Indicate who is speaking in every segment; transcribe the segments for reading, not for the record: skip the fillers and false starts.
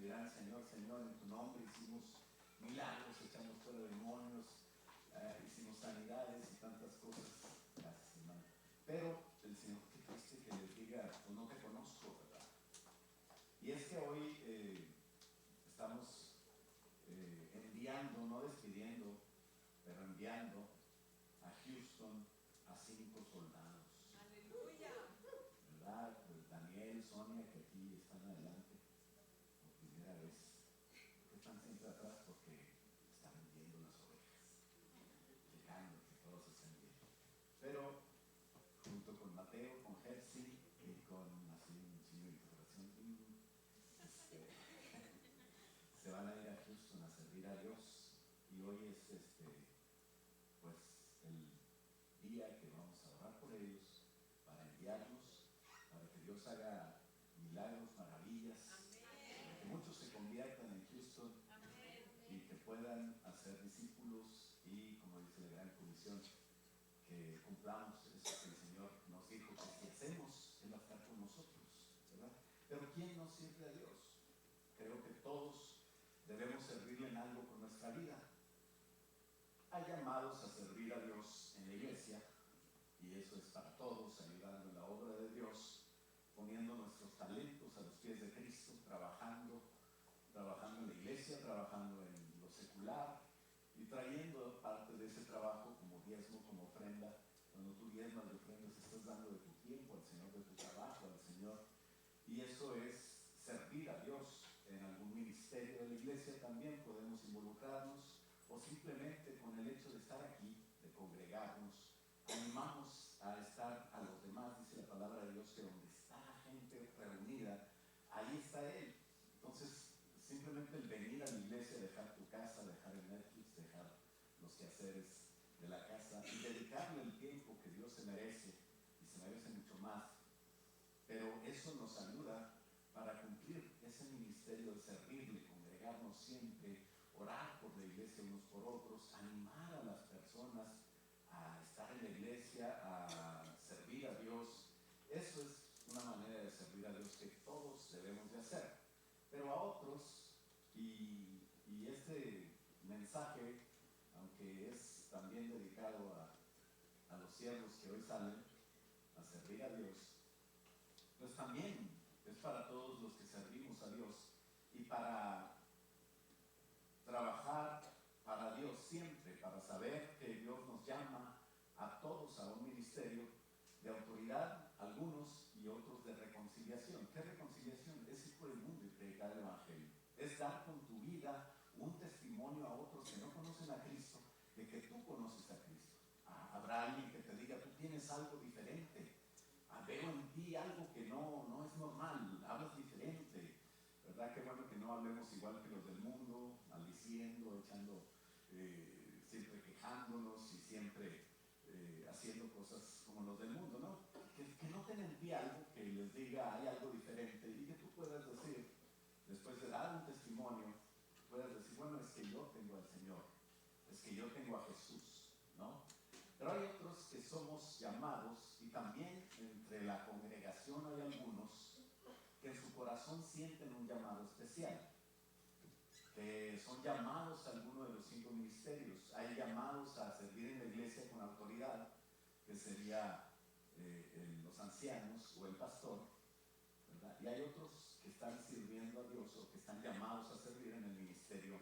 Speaker 1: dirán, Señor, Señor, en tu nombre hicimos milagros, echamos fuera demonios, hicimos sanidades y tantas cosas. Gracias, hermano. Pero el Señor, qué triste que les diga, pues no te conozco, ¿verdad? Y es que hoy estamos enviando, no despidiendo, pero enviando a Houston a 5 soldados.
Speaker 2: ¡Aleluya!
Speaker 1: ¿Verdad? Pues Daniel, Sonia, que aquí están adelante por primera vez. ¿Por qué están siempre atrás? Porque están vendiendo las ovejas, dejando que todos estén bien. Pero junto con Mateo, con Jersey y con así un signo de interrogación, se van a ir a Houston a servir a Dios. Y hoy es pues el día que vamos a orar por ellos, para enviarlos, para que Dios haga milagros, maravillas, para que muchos se conviertan en Houston. Amén. Y que puedan hacer discípulos y, como dice la Gran Comisión, que cumplamos eso que el Señor nos dijo, que si hacemos, Él va a estar con nosotros, ¿verdad? Pero ¿quién no sirve a Dios? Creo que todos debemos servirle en algo con nuestra vida. Hay llamados a servir a Dios en la iglesia, y eso es para todos, ayudando en la obra de Dios, poniendo nuestros talentos a los pies de Cristo, trabajando en la iglesia, trabajando en lo secular y trayendo parte de ese trabajo como diezmo, como ofrenda. Cuando tú diezmas y ofrendas, estás dando de tu tiempo al Señor, de tu trabajo al Señor, y eso es servir a Dios. En algún ministerio de la iglesia también podemos involucrarnos, o simplemente con el hecho de estar aquí, de congregarnos, animamos a estar a los demás. Dice la palabra de Dios que donde está la gente reunida, ahí está Él. Entonces, simplemente el venir a la iglesia, dejar tu casa, dejar el Netflix, dejar los quehaceres de la casa y dedicarle el tiempo que Dios se merece, y se merece mucho más. Pero eso nos ayuda para cumplir ese ministerio de servirle, congregarnos siempre, orar por la iglesia unos por otros, animar a las personas a estar en la iglesia, a servir a Dios. Eso es una manera de servir a Dios que todos debemos de hacer. Pero a otros, y este mensaje, aunque es también dedicado a los siervos que hoy salen a servir a Dios, pues también es para todos los que servimos a Dios y para trabajar para Dios siempre, para saber que Dios nos llama a todos a un ministerio de autoridad, algunos y otros de reconciliación. ¿Qué reconciliación? Es ir por el mundo y predicar el Evangelio. Es dar con tu vida un testimonio a otros que no conocen a Cristo, de que tú conoces a Cristo. Habrá alguien que te diga, tú tienes algo diferente. Veo en ti algo que no es normal, hablas diferente, ¿verdad? Qué bueno que no hablemos igual que los del mundo, maldiciendo, siempre quejándonos y siempre haciendo cosas como los del mundo, ¿no? Que noten en ti algo que les diga, hay algo diferente, y que tú puedas decir, después de dar un testimonio, puedas decir, bueno, es que yo tengo al Señor, es que yo tengo a Jesús, ¿no? Pero hay otros que somos llamados, y también entre la congregación hay algunos que en su corazón sienten un llamado especial, que son llamados a alguno de los 5 ministerios. Hay llamados a servir en la iglesia con autoridad, que sería los ancianos o el pastor, ¿verdad? Y hay otros que están sirviendo a Dios o que están llamados a servir en el ministerio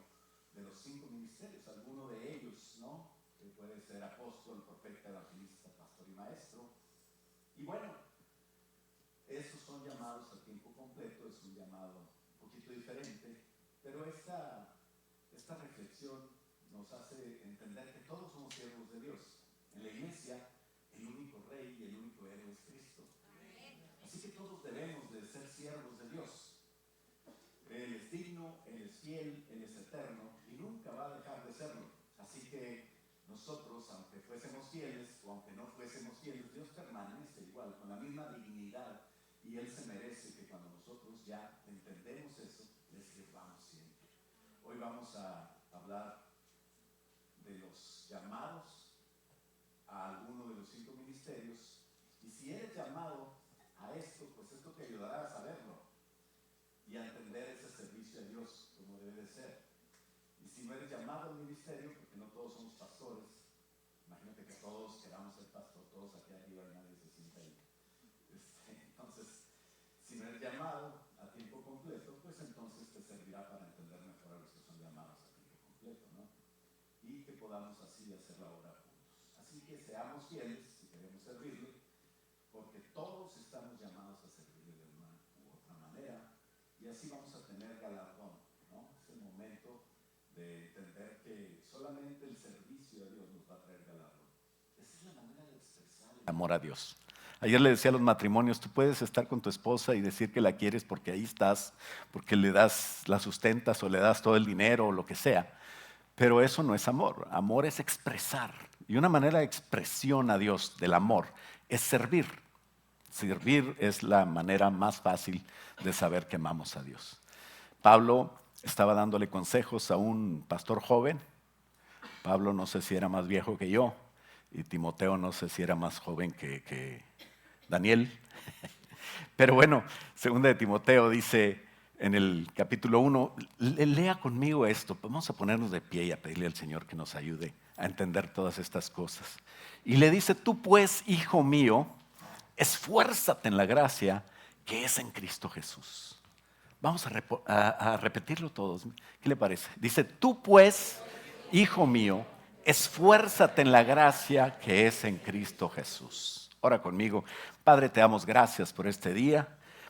Speaker 1: de los 5 ministerios, alguno de ellos, ¿no? Que puede ser apóstol, profeta, evangelista, pastor y maestro. Y bueno, esos son llamados a tiempo completo, es un llamado un poquito diferente, pero esta reflexión nos hace entender que todos somos siervos de Dios. En la iglesia, el único rey y el único héroe es Cristo. Así que todos debemos de ser siervos de Dios. Él es digno, Él es fiel, Él es eterno y nunca va a dejar de serlo. Así que nosotros, aunque fuésemos fieles o aunque no fuésemos fieles, Dios permanece igual, con la misma dignidad, y Él se merece que cuando nosotros ya entendemos eso, le sirvamos siempre. Hoy vamos a hablar de los llamados a alguno de los 5 ministerios, y si eres llamado a esto, pues esto te ayudará a saberlo y a entender ese servicio a Dios debe de ser. Y si no eres llamado al ministerio, porque no todos somos pastores, imagínate que todos queramos ser pastor, todos aquí arriba y nadie se sienta ahí. Entonces, si no eres llamado a tiempo completo, pues entonces te servirá para entender mejor a los que son llamados a tiempo completo, ¿no? Y que podamos así hacer la obra juntos. Así que seamos fieles si queremos servirle, porque todos estamos llamados a servirle de una u otra manera, y así vamos a tener galardón, ¿no? Es el momento de entender que solamente el servicio a Dios nos va a traer galardón. Esa es la manera de expresar el amor a Dios. Ayer le decía a los matrimonios, tú puedes estar con tu esposa y decir que la quieres porque ahí estás, porque le das, la sustentas o le das todo el dinero o lo que sea, pero eso no es amor. Amor es expresar, y una manera de expresión a Dios del amor es servir. Servir es la manera más fácil de saber que amamos a Dios. Pablo estaba dándole consejos a un pastor joven. Pablo no sé si era más viejo que yo, y Timoteo no sé si era más joven que Daniel. Pero bueno, segunda de Timoteo dice en el capítulo 1, lea conmigo esto. Vamos a ponernos de pie y a pedirle al Señor que nos ayude a entender todas estas cosas. Y le dice, tú pues, hijo mío, esfuérzate en la gracia que es en Cristo Jesús. Vamos a repetirlo todos. ¿Qué le parece? Dice, tú pues, hijo mío, esfuérzate en la gracia que es en Cristo Jesús. Ora conmigo. Padre, te damos gracias por este día,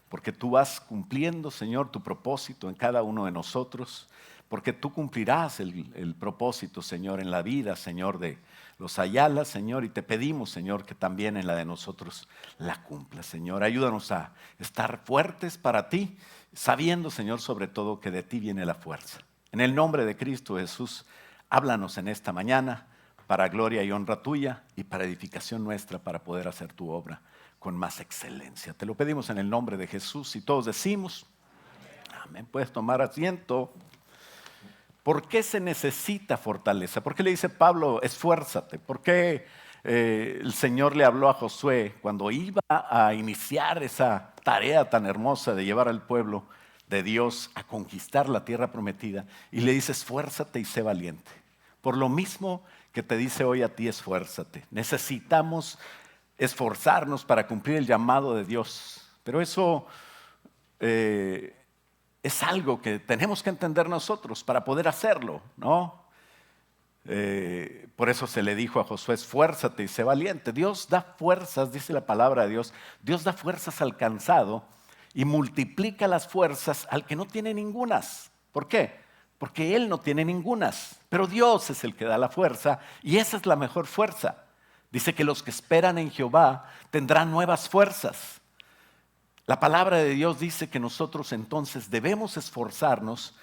Speaker 1: porque tú vas cumpliendo, Señor, tu propósito en cada uno de nosotros, porque tú cumplirás el propósito, Señor, en la vida, Señor, de los Ayala, Señor, y te pedimos, Señor, que también en la de nosotros la cumpla, Señor. Ayúdanos a estar fuertes para ti, sabiendo, Señor, sobre todo que de ti viene la fuerza. En el nombre de Cristo Jesús, háblanos en esta mañana para gloria y honra tuya y para edificación nuestra, para poder hacer tu obra con más excelencia. Te lo pedimos en el nombre de Jesús y todos decimos, amén. Puedes tomar asiento. ¿Por qué se necesita fortaleza? ¿Por qué le dice Pablo, esfuérzate? ¿Por qué el Señor le habló a Josué cuando iba a iniciar esa tarea tan hermosa de llevar al pueblo de Dios a conquistar la tierra prometida? Y le dice, esfuérzate y sé valiente. Por lo mismo que te dice hoy a ti, esfuérzate. Necesitamos esforzarnos para cumplir el llamado de Dios. Pero eso es algo que tenemos que entender nosotros para poder hacerlo, ¿no? Por eso se le dijo a Josué, esfuérzate y sé valiente. Dios da fuerzas, dice la palabra de Dios, Dios da fuerzas al cansado y multiplica las fuerzas al que no tiene ningunas. ¿Por qué? Porque Él no tiene ningunas, pero Dios es el que da la fuerza y esa es la mejor fuerza. Dice que los que esperan en Jehová tendrán nuevas fuerzas. La palabra de Dios dice que nosotros entonces debemos esforzarnos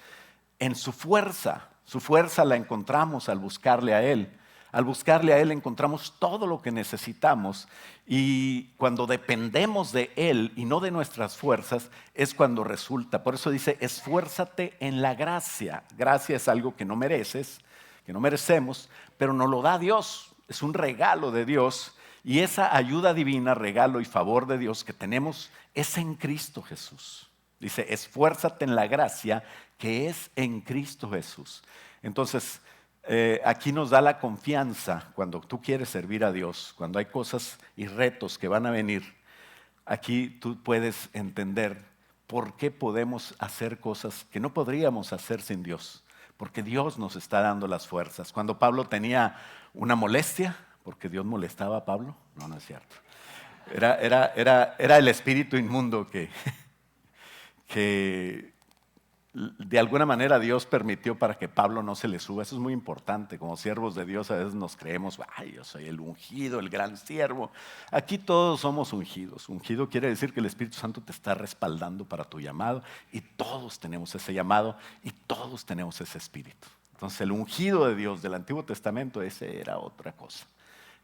Speaker 1: en su fuerza. Su fuerza la encontramos al buscarle a Él. Al buscarle a Él encontramos todo lo que necesitamos y cuando dependemos de Él y no de nuestras fuerzas es cuando resulta. Por eso dice, esfuérzate en la gracia. Gracia es algo que no mereces, que no merecemos, pero nos lo da Dios. Es un regalo de Dios y esa ayuda divina, regalo y favor de Dios que tenemos es en Cristo Jesús. Dice, esfuérzate en la gracia que es en Cristo Jesús. Entonces, aquí nos da la confianza cuando tú quieres servir a Dios, cuando hay cosas y retos que van a venir. Aquí tú puedes entender por qué podemos hacer cosas que no podríamos hacer sin Dios. Porque Dios nos está dando las fuerzas. Cuando Pablo tenía una molestia, porque Dios molestaba a Pablo, no es cierto. Era el espíritu inmundo que de alguna manera Dios permitió para que Pablo no se le suba. Eso es muy importante. Como siervos de Dios a veces nos creemos, ay, yo soy el ungido, el gran siervo. Aquí todos somos ungidos. Ungido quiere decir que el Espíritu Santo te está respaldando para tu llamado y todos tenemos ese llamado y todos tenemos ese espíritu. Entonces el ungido de Dios del Antiguo Testamento, ese era otra cosa.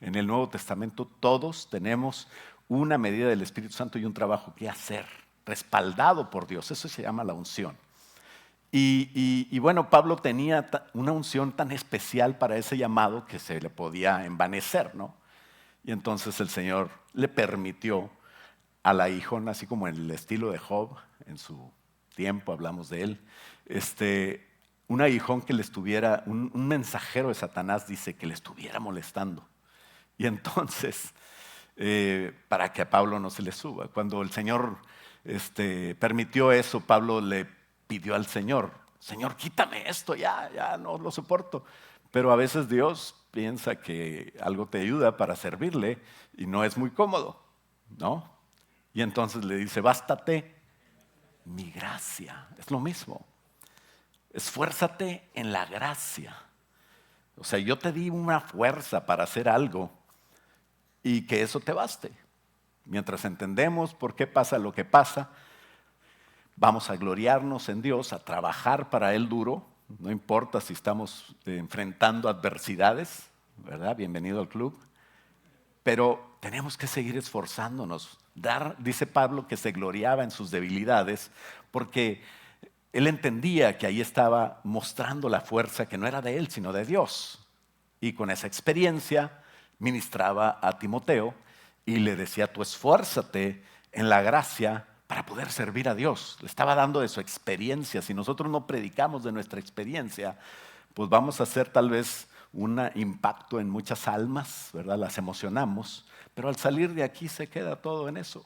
Speaker 1: En el Nuevo Testamento todos tenemos una medida del Espíritu Santo y un trabajo que hacer, respaldado por Dios. Eso se llama la unción. Y bueno, Pablo tenía una unción tan especial para ese llamado que se le podía envanecer, ¿no? Y entonces el Señor le permitió al aguijón, así como en el estilo de Job, en su tiempo hablamos de él, un aguijón que le estuviera, un mensajero de Satanás dice que le estuviera molestando. Y entonces, para que a Pablo no se le suba. Cuando el Señor permitió eso, Pablo le pidió al Señor, Señor, quítame esto, ya no lo soporto. Pero a veces Dios piensa que algo te ayuda para servirle y no es muy cómodo, ¿no? Y entonces le dice, bástate mi gracia. Es lo mismo. Esfuérzate en la gracia. O sea, yo te di una fuerza para hacer algo y que eso te baste. Mientras entendemos por qué pasa lo que pasa, vamos a gloriarnos en Dios, a trabajar para Él duro. No importa si estamos enfrentando adversidades, ¿verdad? Bienvenido al club. Pero tenemos que seguir esforzándonos. Dice Pablo que se gloriaba en sus debilidades porque él entendía que ahí estaba mostrando la fuerza que no era de él, sino de Dios. Y con esa experiencia ministraba a Timoteo y le decía, tú esfuérzate en la gracia para poder servir a Dios. Le estaba dando de su experiencia. Si nosotros no predicamos de nuestra experiencia, pues vamos a hacer tal vez un impacto en muchas almas, ¿verdad? Las emocionamos, pero al salir de aquí se queda todo en eso.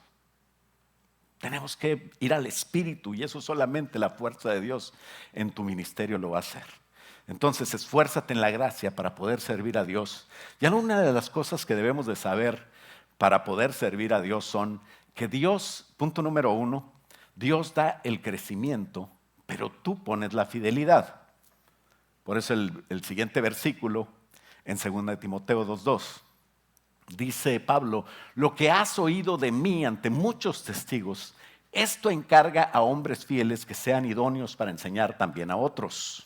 Speaker 1: Tenemos que ir al Espíritu y eso solamente la fuerza de Dios en tu ministerio lo va a hacer. Entonces, esfuérzate en la gracia para poder servir a Dios. Ya una de las cosas que debemos de saber para poder servir a Dios son que Dios, punto número 1, Dios da el crecimiento, pero tú pones la fidelidad. Por eso el siguiente versículo en 2 Timoteo 2:2 dice Pablo, lo que has oído de mí ante muchos testigos, esto encarga a hombres fieles que sean idóneos para enseñar también a otros.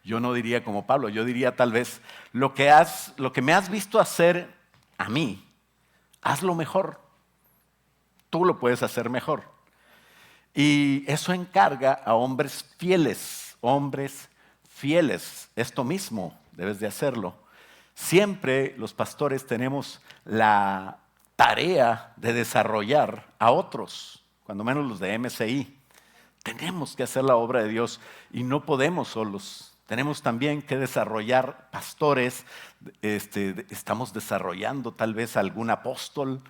Speaker 1: Yo no diría como Pablo, yo diría tal vez, lo que me has visto hacer a mí, hazlo mejor. Tú lo puedes hacer mejor. Y eso encarga a hombres fieles, esto mismo debes de hacerlo. Siempre los pastores tenemos la tarea de desarrollar a otros, cuando menos los de MCI. Tenemos que hacer la obra de Dios y no podemos solos. Tenemos también que desarrollar pastores. Estamos desarrollando tal vez algún apóstol,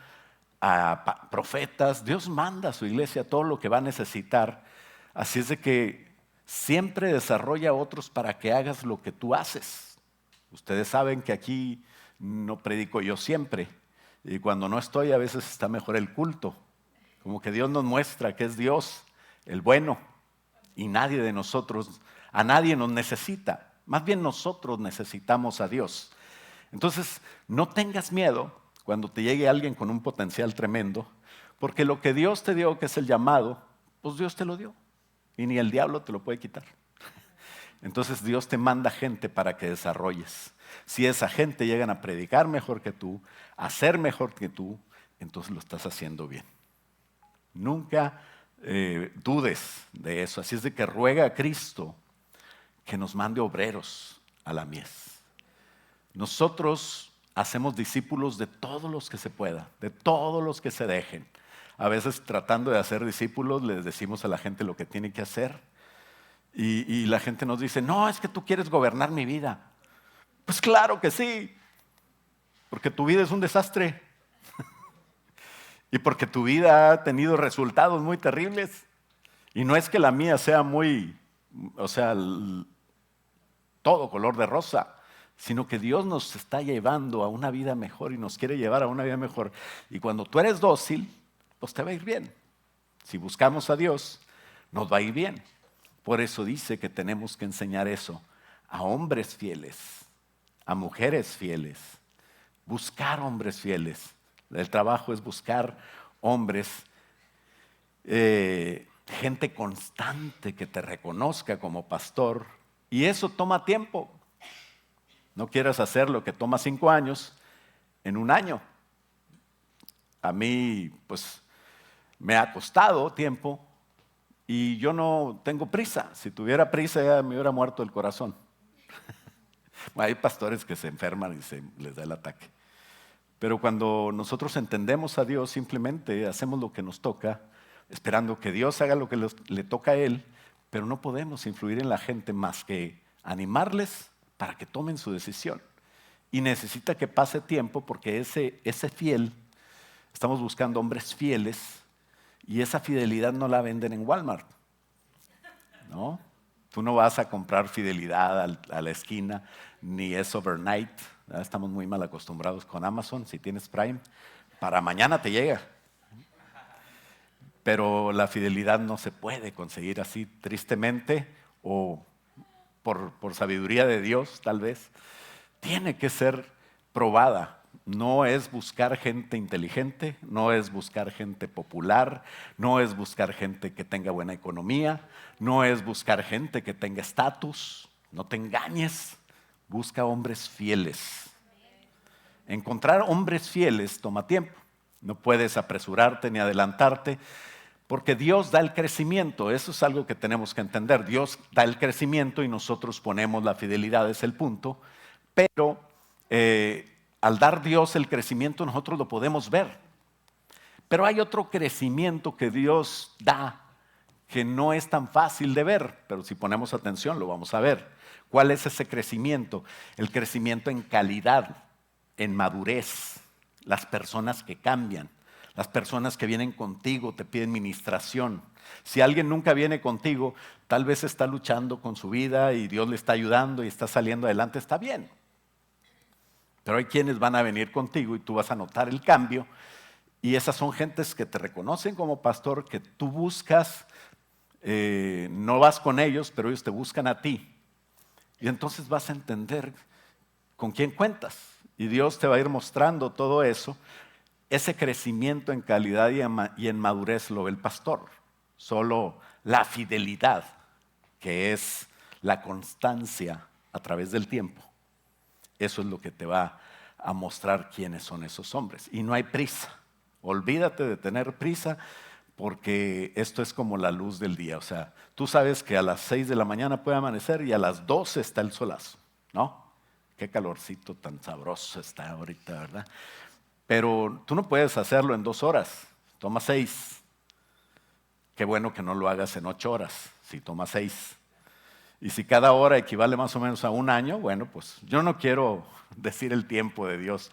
Speaker 1: a profetas. Dios manda a su iglesia todo lo que va a necesitar. Así es de que siempre desarrolla a otros para que hagas lo que tú haces. Ustedes saben que aquí no predico yo siempre. Y cuando no estoy, a veces está mejor el culto. Como que Dios nos muestra que es Dios, el bueno. Y a nadie nos necesita. Más bien nosotros necesitamos a Dios. Entonces, no tengas miedo cuando te llegue alguien con un potencial tremendo, porque lo que Dios te dio, que es el llamado, pues Dios te lo dio. Y ni el diablo te lo puede quitar. Entonces Dios te manda gente para que desarrolles. Si esa gente llegan a predicar mejor que tú, a ser mejor que tú, entonces lo estás haciendo bien. Nunca dudes de eso. Así es de que ruega a Cristo que nos mande obreros a la mies. Nosotros hacemos discípulos de todos los que se pueda, de todos los que se dejen. A veces tratando de hacer discípulos les decimos a la gente lo que tiene que hacer. Y la gente nos dice, no, es que tú quieres gobernar mi vida. Pues claro que sí, porque tu vida es un desastre. Y porque tu vida ha tenido resultados muy terribles. Y no es que la mía sea todo color de rosa, sino que Dios nos está llevando a una vida mejor y nos quiere llevar a una vida mejor. Y cuando tú eres dócil, pues te va a ir bien. Si buscamos a Dios, nos va a ir bien. Por eso dice que tenemos que enseñar eso a hombres fieles, a mujeres fieles, buscar hombres fieles. El trabajo es buscar hombres, gente constante que te reconozca como pastor, y eso toma tiempo. No quieras hacer lo que toma 5 años en un año. A mí, pues, me ha costado tiempo. Y yo no tengo prisa. Si tuviera prisa ya me hubiera muerto el corazón. Hay pastores que se enferman y les da el ataque. Pero cuando nosotros entendemos a Dios, simplemente hacemos lo que nos toca, esperando que Dios haga lo que le toca a Él, pero no podemos influir en la gente más que animarles para que tomen su decisión. Y necesita que pase tiempo porque ese fiel, estamos buscando hombres fieles y esa fidelidad no la venden en Walmart, ¿no? Tú no vas a comprar fidelidad a la esquina, ni es overnight. Estamos muy mal acostumbrados con Amazon, si tienes Prime, para mañana te llega. Pero la fidelidad no se puede conseguir así, tristemente, o por sabiduría de Dios, tal vez. Tiene que ser probada. No es buscar gente inteligente, no es buscar gente popular, no es buscar gente que tenga buena economía, no es buscar gente que tenga estatus. No te engañes, busca hombres fieles. Encontrar hombres fieles toma tiempo. No puedes apresurarte ni adelantarte, porque Dios da el crecimiento. Eso es algo que tenemos que entender. Dios da el crecimiento y nosotros ponemos la fidelidad, es el punto. Pero al dar Dios el crecimiento, nosotros lo podemos ver. Pero hay otro crecimiento que Dios da que no es tan fácil de ver, pero si ponemos atención lo vamos a ver. ¿Cuál es ese crecimiento? El crecimiento en calidad, en madurez, las personas que cambian, las personas que vienen contigo te piden ministración. Si alguien nunca viene contigo, tal vez está luchando con su vida y Dios le está ayudando y está saliendo adelante, está bien. Pero hay quienes van a venir contigo y tú vas a notar el cambio. Y esas son gentes que te reconocen como pastor, que tú buscas, no vas con ellos, pero ellos te buscan a ti. Y entonces vas a entender con quién cuentas. Y Dios te va a ir mostrando todo eso. Ese crecimiento en calidad y en madurez lo ve el pastor. Solo la fidelidad, que es la constancia a través del tiempo. Eso es lo que te va a mostrar quiénes son esos hombres. Y no hay prisa. Olvídate de tener prisa porque esto es como la luz del día. O sea, tú sabes que a las 6 de la mañana puede amanecer y a las 12 está el solazo, ¿no? Qué calorcito tan sabroso está ahorita, ¿verdad? Pero tú no puedes hacerlo en 2 horas. Toma 6. Qué bueno que no lo hagas en 8 horas, si toma 6. Y si cada hora equivale más o menos a 1 año, bueno, pues yo no quiero decir el tiempo de Dios,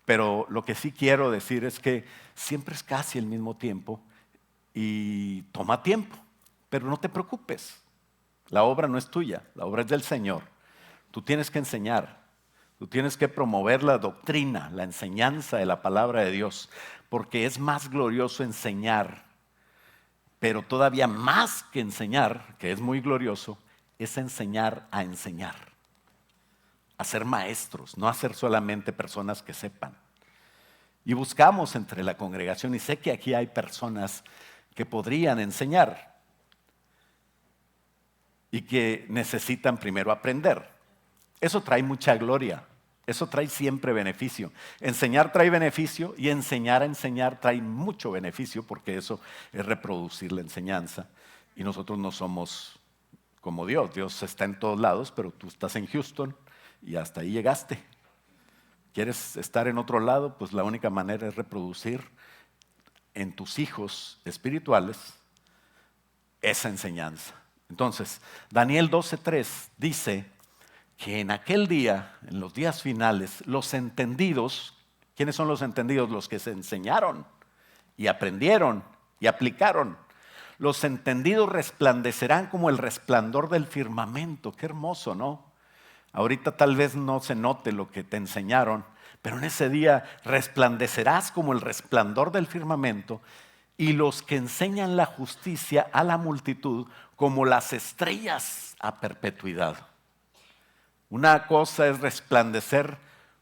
Speaker 1: pero lo que sí quiero decir es que siempre es casi el mismo tiempo y toma tiempo, pero no te preocupes. La obra no es tuya, la obra es del Señor. Tú tienes que enseñar, tú tienes que promover la doctrina, la enseñanza de la palabra de Dios, porque es más glorioso enseñar, pero todavía más que enseñar, que es muy glorioso, es enseñar, a ser maestros, no a ser solamente personas que sepan. Y buscamos entre la congregación, y sé que aquí hay personas que podrían enseñar y que necesitan primero aprender. Eso trae mucha gloria, eso trae siempre beneficio. Enseñar trae beneficio y enseñar a enseñar trae mucho beneficio porque eso es reproducir la enseñanza. Y nosotros no somos como Dios. Dios está en todos lados, pero tú estás en Houston y hasta ahí llegaste. ¿Quieres estar en otro lado? Pues la única manera es reproducir en tus hijos espirituales esa enseñanza. Entonces, Daniel 12:3 dice que en aquel día, en los días finales, los entendidos, ¿quiénes son los entendidos? Los que se enseñaron y aprendieron y aplicaron. Los entendidos resplandecerán como el resplandor del firmamento. Qué hermoso, ¿no? Ahorita tal vez no se note lo que te enseñaron, pero en ese día resplandecerás como el resplandor del firmamento y los que enseñan la justicia a la multitud como las estrellas a perpetuidad. Una cosa es resplandecer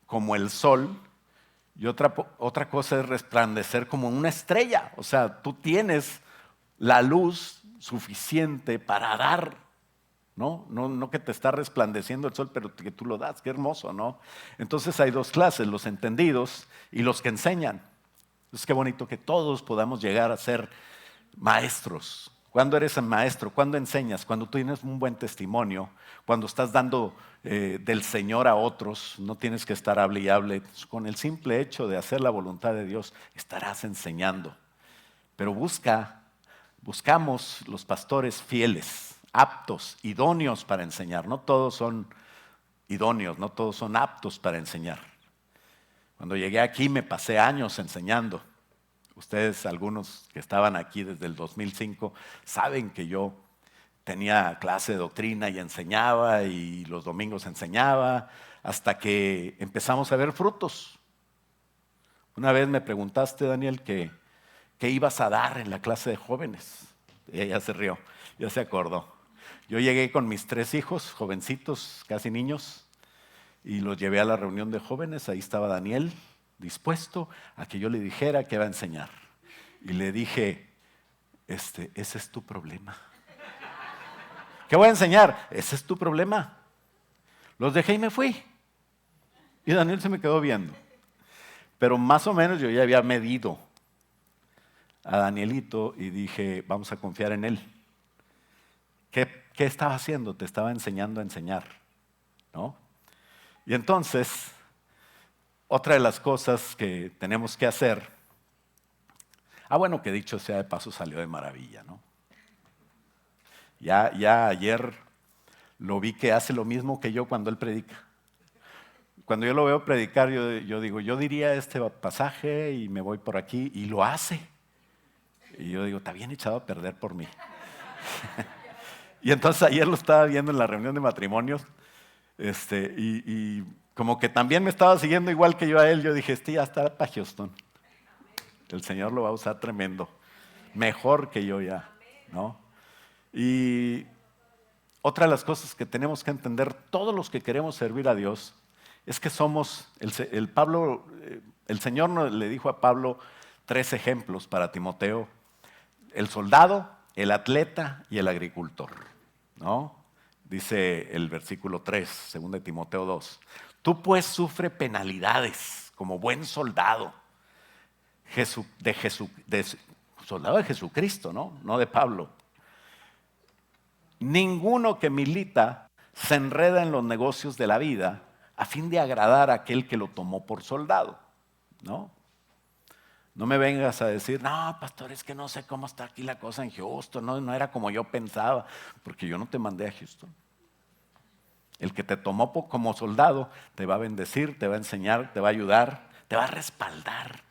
Speaker 1: como el sol y otra cosa es resplandecer como una estrella. O sea, tú tienes la luz suficiente para dar, ¿no? No que te está resplandeciendo el sol, pero que tú lo das. Qué hermoso, ¿no? Entonces hay 2 clases, los entendidos y los que enseñan. Es qué bonito que todos podamos llegar a ser maestros. ¿Cuándo eres maestro? ¿Cuándo enseñas? Cuando tú tienes un buen testimonio, cuando estás dando del Señor a otros, no tienes que estar hable y hable. Con el simple hecho de hacer la voluntad de Dios, estarás enseñando. Pero buscamos los pastores fieles,
Speaker 2: aptos, idóneos para enseñar. No todos son idóneos, no todos son aptos para enseñar. Cuando llegué aquí me pasé años enseñando. Ustedes, algunos que estaban aquí desde el 2005, saben que yo tenía clase de doctrina y enseñaba, y los domingos enseñaba, hasta que empezamos a ver frutos. Una vez me preguntaste, Daniel, ¿qué ibas a dar en la clase de jóvenes? Y ella se rió, ya se acordó. Yo llegué con mis 3 hijos, jovencitos, casi niños, y los llevé a la reunión de jóvenes. Ahí estaba Daniel, dispuesto a que yo le dijera que iba a enseñar. Y le dije, ese es tu problema. ¿Qué voy a enseñar? Ese es tu problema. Los dejé y me fui. Y Daniel se me quedó viendo. Pero más o menos yo ya había medido a Danielito y dije, vamos a confiar en él. ¿Qué estaba haciendo? Te estaba enseñando a enseñar, ¿no? Y entonces, otra de las cosas que tenemos que hacer, bueno, que dicho sea de paso, salió de maravilla, ¿no? Ya ayer lo vi que hace lo mismo que yo cuando él predica. Cuando yo lo veo predicar, yo digo, yo diría este pasaje y me voy por aquí, y lo hace. Y yo digo, está bien echado a perder por mí. Y entonces ayer lo estaba viendo en la reunión de matrimonios, y como que también me estaba siguiendo igual que yo a él. Yo dije, ya está para Houston. El Señor lo va a usar tremendo, mejor que yo ya, ¿no? Y otra de las cosas que tenemos que entender, todos los que queremos servir a Dios, es que somos, el Señor le dijo a Pablo 3 ejemplos para Timoteo: el soldado, el atleta y el agricultor, ¿no? Dice el versículo 3, 2 de Timoteo 2. Tú pues sufre penalidades como buen soldado, soldado de Jesucristo, ¿no? No de Pablo. Ninguno que milita se enreda en los negocios de la vida a fin de agradar a aquel que lo tomó por soldado, ¿no? No me vengas a decir, no, pastor, es que no sé cómo está aquí la cosa en Houston, no era como yo pensaba, porque yo no te mandé a Houston. El que te tomó como soldado te va a bendecir, te va a enseñar, te va a ayudar, te va a respaldar.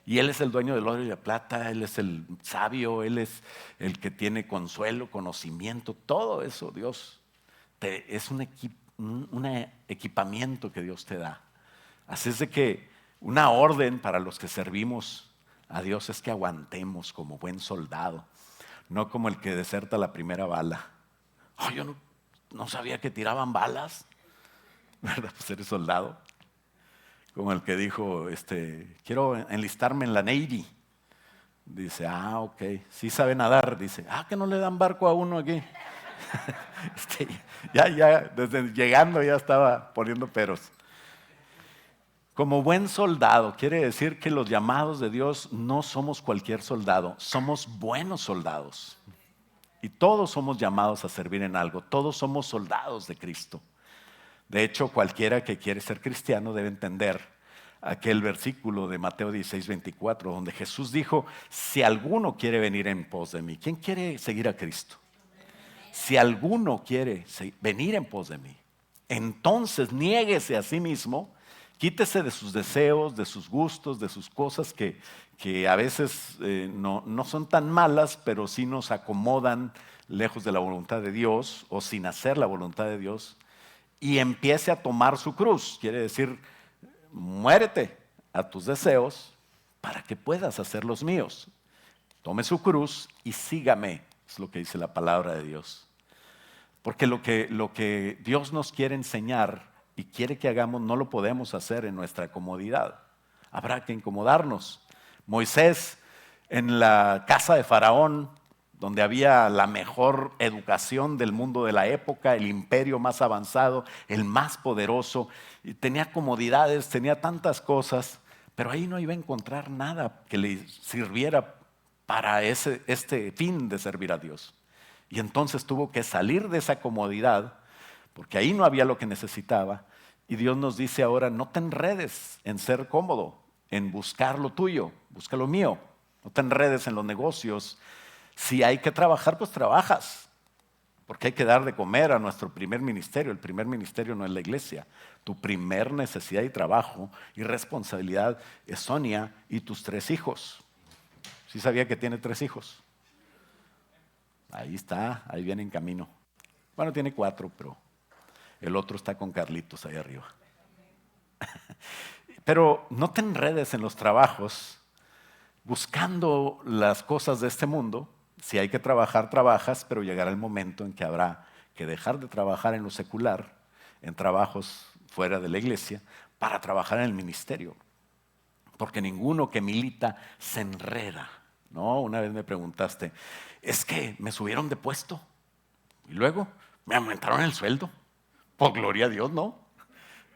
Speaker 2: Y Él es el dueño del oro y la plata, Él es el sabio, Él es el que tiene consuelo, conocimiento, todo eso Dios. Es un equipamiento que Dios te da. Así es de que una orden para los que servimos a Dios es que aguantemos como buen soldado, no como el que deserta la primera bala. Yo no sabía que tiraban balas, ¿verdad? Pues eres soldado. Como el que dijo, quiero enlistarme en la Navy. Dice, ok, sí sabe nadar. Dice, que no le dan barco a uno aquí. Ya, desde llegando ya estaba poniendo peros. Como buen soldado, quiere decir que los llamados de Dios no somos cualquier soldado, somos buenos soldados. Y todos somos llamados a servir en algo, todos somos soldados de Cristo. De hecho, cualquiera que quiere ser cristiano debe entender aquel versículo de Mateo 16, 24, donde Jesús dijo, si alguno quiere venir en pos de mí. ¿Quién quiere seguir a Cristo? Si alguno quiere venir en pos de mí, entonces niéguese a sí mismo, quítese de sus deseos, de sus gustos, de sus cosas que a veces no son tan malas, pero sí nos acomodan lejos de la voluntad de Dios o sin hacer la voluntad de Dios, y empiece a tomar su cruz. Quiere decir, muérete a tus deseos para que puedas hacer los míos. Tome su cruz y sígame, es lo que dice la palabra de Dios. Porque lo que Dios nos quiere enseñar y quiere que hagamos no lo podemos hacer en nuestra comodidad. Habrá que incomodarnos. Moisés, en la casa de Faraón, donde había la mejor educación del mundo de la época, el imperio más avanzado, el más poderoso, y tenía comodidades, tenía tantas cosas, pero ahí no iba a encontrar nada que le sirviera para este fin de servir a Dios. Y entonces tuvo que salir de esa comodidad, porque ahí no había lo que necesitaba. Y Dios nos dice ahora, no te enredes en ser cómodo, en buscar lo tuyo, busca lo mío. No te enredes en los negocios. Si hay que trabajar, pues trabajas, porque hay que dar de comer a nuestro primer ministerio. El primer ministerio no es la iglesia. Tu primer necesidad y trabajo y responsabilidad es Sonia y tus 3 hijos. ¿Sí sabía que tiene 3 hijos? Ahí está, ahí viene en camino. Bueno, tiene 4, pero el otro está con Carlitos ahí arriba. Pero no te enredes en los trabajos buscando las cosas de este mundo. Si hay que trabajar, trabajas, pero llegará el momento en que habrá que dejar de trabajar en lo secular, en trabajos fuera de la iglesia, para trabajar en el ministerio. Porque ninguno que milita se enreda, ¿no? Una vez me preguntaste, es que me subieron de puesto y luego me aumentaron el sueldo. Por gloria a Dios, ¿no?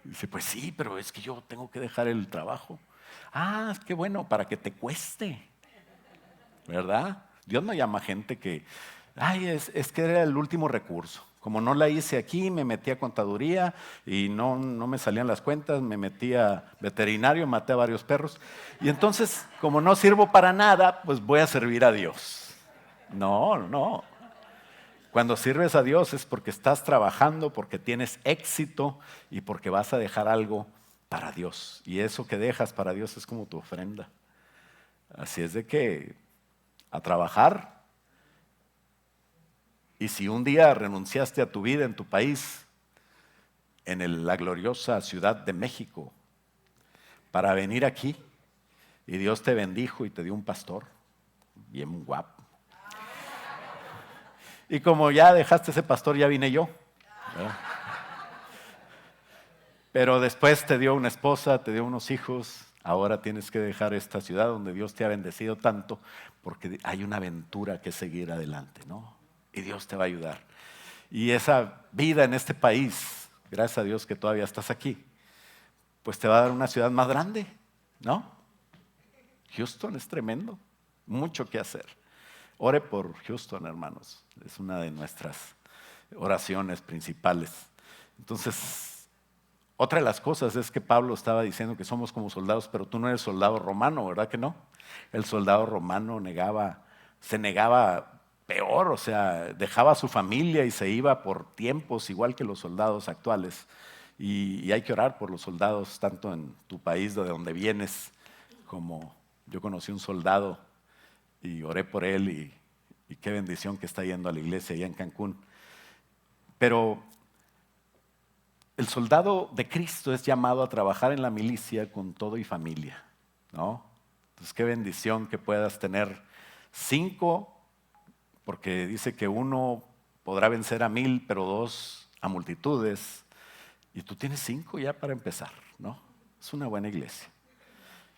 Speaker 2: Dice, pues sí, pero es que yo tengo que dejar el trabajo. Ah, qué bueno, para que te cueste, ¿verdad? Dios no llama gente que, ay, es que era el último recurso. Como no la hice aquí, me metí a contaduría y no me salían las cuentas, me metí a veterinario, maté a varios perros. Y entonces, como no sirvo para nada, pues voy a servir a Dios. No, no. Cuando sirves a Dios es porque estás trabajando, porque tienes éxito y porque vas a dejar algo para Dios. Y eso que dejas para Dios es como tu ofrenda. Así es de que a trabajar. Y si un día renunciaste a tu vida en tu país, en la gloriosa Ciudad de México, para venir aquí, y Dios te bendijo y te dio un pastor, bien guapo. Y como ya dejaste ese pastor, ya vine yo. ¿Verdad? Pero después te dio una esposa, te dio unos hijos. Ahora tienes que dejar esta ciudad donde Dios te ha bendecido tanto, porque hay una aventura que seguir adelante, ¿no? Y Dios te va a ayudar. Y esa vida en este país, gracias a Dios que todavía estás aquí, pues te va a dar una ciudad más grande, ¿no? Houston es tremendo, mucho que hacer. Ore por Houston, hermanos. Es una de nuestras oraciones principales. Entonces, otra de las cosas es que Pablo estaba diciendo que somos como soldados, pero tú no eres soldado romano, ¿verdad que no? El soldado romano se negaba peor, o sea, dejaba a su familia y se iba por tiempos, igual que los soldados actuales. Y hay que orar por los soldados, tanto en tu país de donde vienes, como yo conocí un soldado y oré por él y qué bendición que está yendo a la iglesia allá en Cancún. Pero el soldado de Cristo es llamado a trabajar en la milicia con todo y familia, ¿no? Entonces qué bendición que puedas tener 5, porque dice que 1 podrá vencer a 1000, pero 2 a multitudes. Y tú tienes 5 ya para empezar, ¿no? Es una buena iglesia.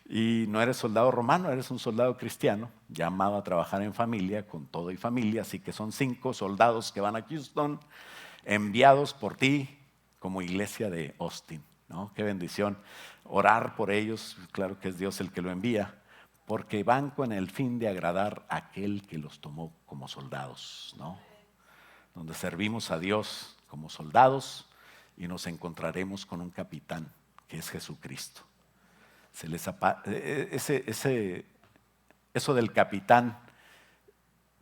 Speaker 2: Y no eres soldado romano, eres un soldado cristiano, llamado a trabajar en familia, con todo y familia. Así que son 5 soldados que van a Houston, enviados por ti como iglesia de Austin, ¿no? Qué bendición. Orar por ellos, claro que es Dios el que lo envía, porque van con el fin de agradar a aquel que los tomó como soldados, ¿no? Donde servimos a Dios como soldados y nos encontraremos con un capitán que es Jesucristo. Eso del capitán,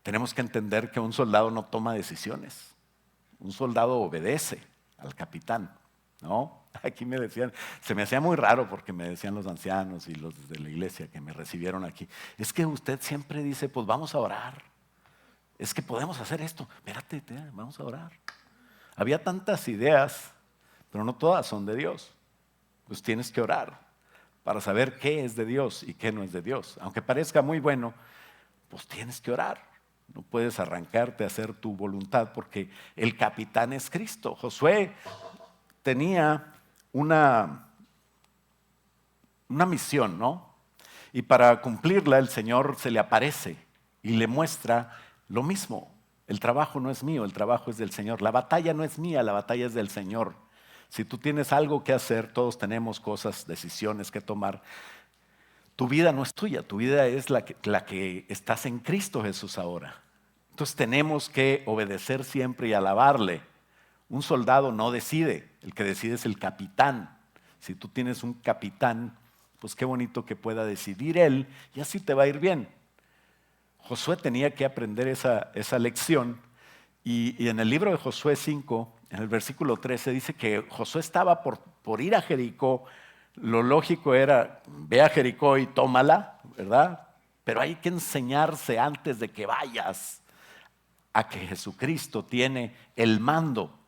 Speaker 2: tenemos que entender que un soldado no toma decisiones. Un soldado obedece al capitán, ¿no? Aquí me decían, se me hacía muy raro porque me decían los ancianos y los de la iglesia que me recibieron aquí, es que usted siempre dice, pues vamos a orar, es que podemos hacer esto, espérate, vamos a orar. Había tantas ideas, pero no todas son de Dios. Pues tienes que orar para saber qué es de Dios y qué no es de Dios. Aunque parezca muy bueno, pues tienes que orar. No puedes arrancarte a hacer tu voluntad porque el capitán es Cristo. Josué tenía una misión, ¿no? Y para cumplirla el Señor se le aparece y le muestra lo mismo. El trabajo no es mío, el trabajo es del Señor. La batalla no es mía, la batalla es del Señor. Si tú tienes algo que hacer, todos tenemos cosas, decisiones que tomar. Tu vida no es tuya, tu vida es la que estás en Cristo Jesús ahora. Entonces tenemos que obedecer siempre y alabarle. Un soldado no decide, el que decide es el capitán. Si tú tienes un capitán, pues qué bonito que pueda decidir él y así te va a ir bien. Josué tenía que aprender esa lección Y en el libro de Josué 5, en el versículo 13, dice que Josué estaba por ir a Jericó. Lo lógico era, ve a Jericó y tómala, ¿verdad? Pero hay que enseñarse antes de que vayas a que Jesucristo tiene el mando.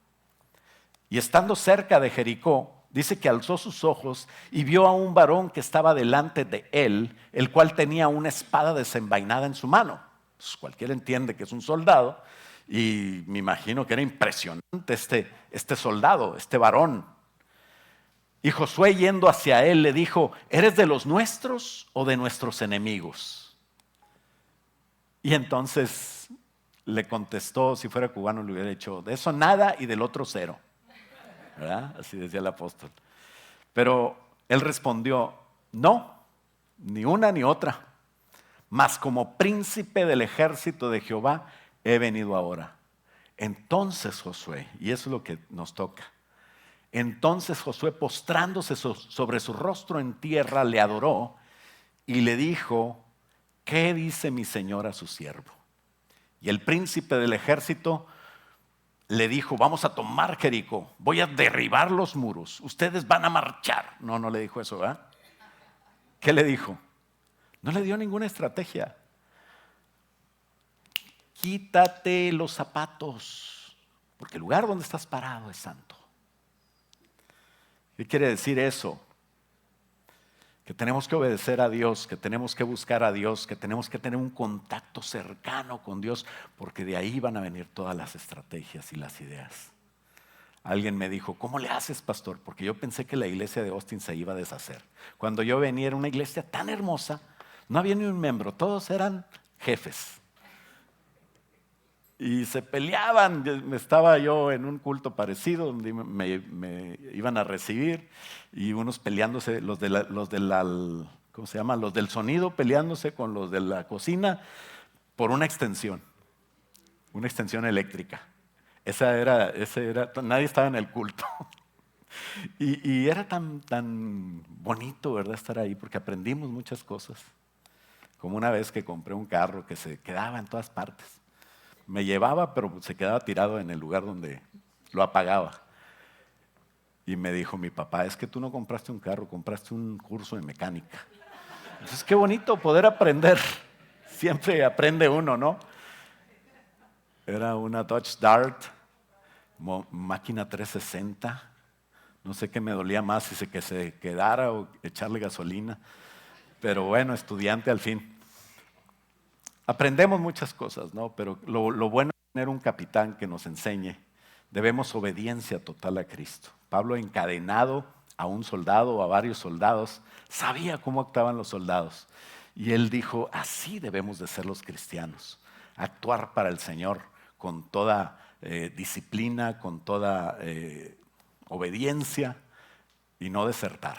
Speaker 2: Y estando cerca de Jericó, dice que alzó sus ojos y vio a un varón que estaba delante de él, el cual tenía una espada desenvainada en su mano. Pues cualquiera entiende que es un soldado, y me imagino que era impresionante este soldado, este varón. Y Josué, yendo hacia él, le dijo: ¿eres de los nuestros o de nuestros enemigos? Y entonces le contestó, si fuera cubano le hubiera dicho: de eso nada y del otro cero, ¿verdad? Así decía el apóstol. Pero él respondió: no, ni una ni otra, mas como príncipe del ejército de Jehová he venido ahora. Entonces Josué, y eso es lo que nos toca, entonces Josué, postrándose sobre su rostro en tierra, le adoró y le dijo: ¿qué dice mi señor a su siervo? Y el príncipe del ejército le dijo: vamos a tomar Jericó, voy a derribar los muros, ustedes van a marchar. No, no le dijo eso, ¿verdad? ¿Qué le dijo? No le dio ninguna estrategia. Quítate los zapatos, porque el lugar donde estás parado es santo. ¿Qué quiere decir eso? Que tenemos que obedecer a Dios, que tenemos que buscar a Dios, que tenemos que tener un contacto cercano con Dios, porque de ahí van a venir todas las estrategias y las ideas. Alguien me dijo: ¿cómo le haces, pastor? Porque yo pensé que la iglesia de Austin se iba a deshacer. Cuando yo venía era una iglesia tan hermosa, no había ni un miembro, todos eran jefes. Y se peleaban. Estaba yo en un culto parecido donde me iban a recibir, y unos peleándose, los ¿cómo se llama? Los del sonido peleándose con los de la cocina por una extensión eléctrica. Nadie estaba en el culto. Y era tan bonito, ¿verdad?, estar ahí, porque aprendimos muchas cosas. Como una vez que compré un carro que se quedaba en todas partes. Me llevaba, pero se quedaba tirado en el lugar donde lo apagaba. Y me dijo mi papá: es que tú no compraste un carro, compraste un curso de mecánica. Entonces, qué bonito poder aprender. Siempre aprende uno, ¿no? Era una Dodge Dart, máquina 360. No sé qué me dolía más, si que se quedara o echarle gasolina. Pero bueno, estudiante al fin. Aprendemos muchas cosas, ¿no? Pero lo bueno es tener un capitán que nos enseñe. Debemos obediencia total a Cristo. Pablo, encadenado a un soldado o a varios soldados, sabía cómo actuaban los soldados. Y él dijo: así debemos de ser los cristianos. Actuar para el Señor con toda disciplina, con toda obediencia, y no desertar,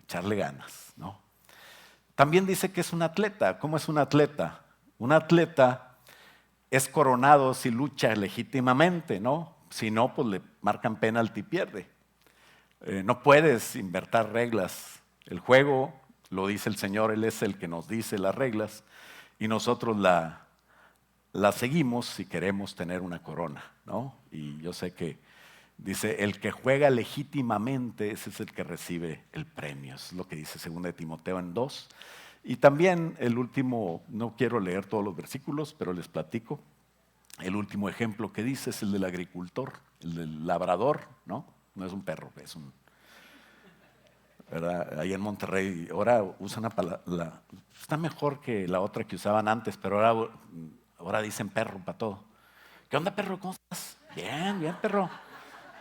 Speaker 2: echarle ganas, ¿no? También dice que es un atleta. ¿Cómo es un atleta? Un atleta es coronado si lucha legítimamente, ¿no? Si no, pues le marcan penalti y pierde. No puedes inventar reglas. El juego lo dice el Señor, Él es el que nos dice las reglas, y nosotros la seguimos si queremos tener una corona, ¿no? Y yo sé que dice: el que juega legítimamente, ese es el que recibe el premio. Es lo que dice 2 de Timoteo en 2. Y también el último, no quiero leer todos los versículos, pero les platico. El último ejemplo que dice es el del agricultor, el del labrador, ¿no? No es un perro, es un... ¿verdad? Ahí en Monterrey ahora usan una palabra, está mejor que la otra que usaban antes, pero ahora dicen perro para todo. ¿Qué onda, perro? ¿Cómo estás? Bien, bien, perro.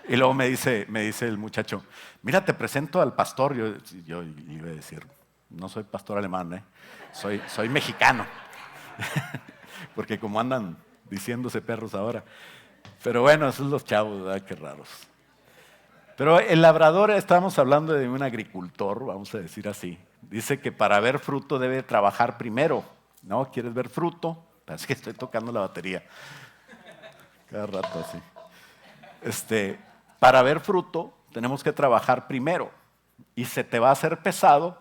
Speaker 2: Y luego me dice el muchacho: mira, te presento al pastor. Yo iba a decir: no soy pastor alemán, soy mexicano. Porque como andan diciéndose perros ahora. Pero bueno, esos son los chavos, ¿verdad? Qué raros. Pero el labrador, estamos hablando de un agricultor, vamos a decir así. Dice que para ver fruto debe trabajar primero, ¿no? ¿Quieres ver fruto? Parece que estoy tocando la batería. Cada rato así. Para ver fruto tenemos que trabajar primero. Y se te va a hacer pesado,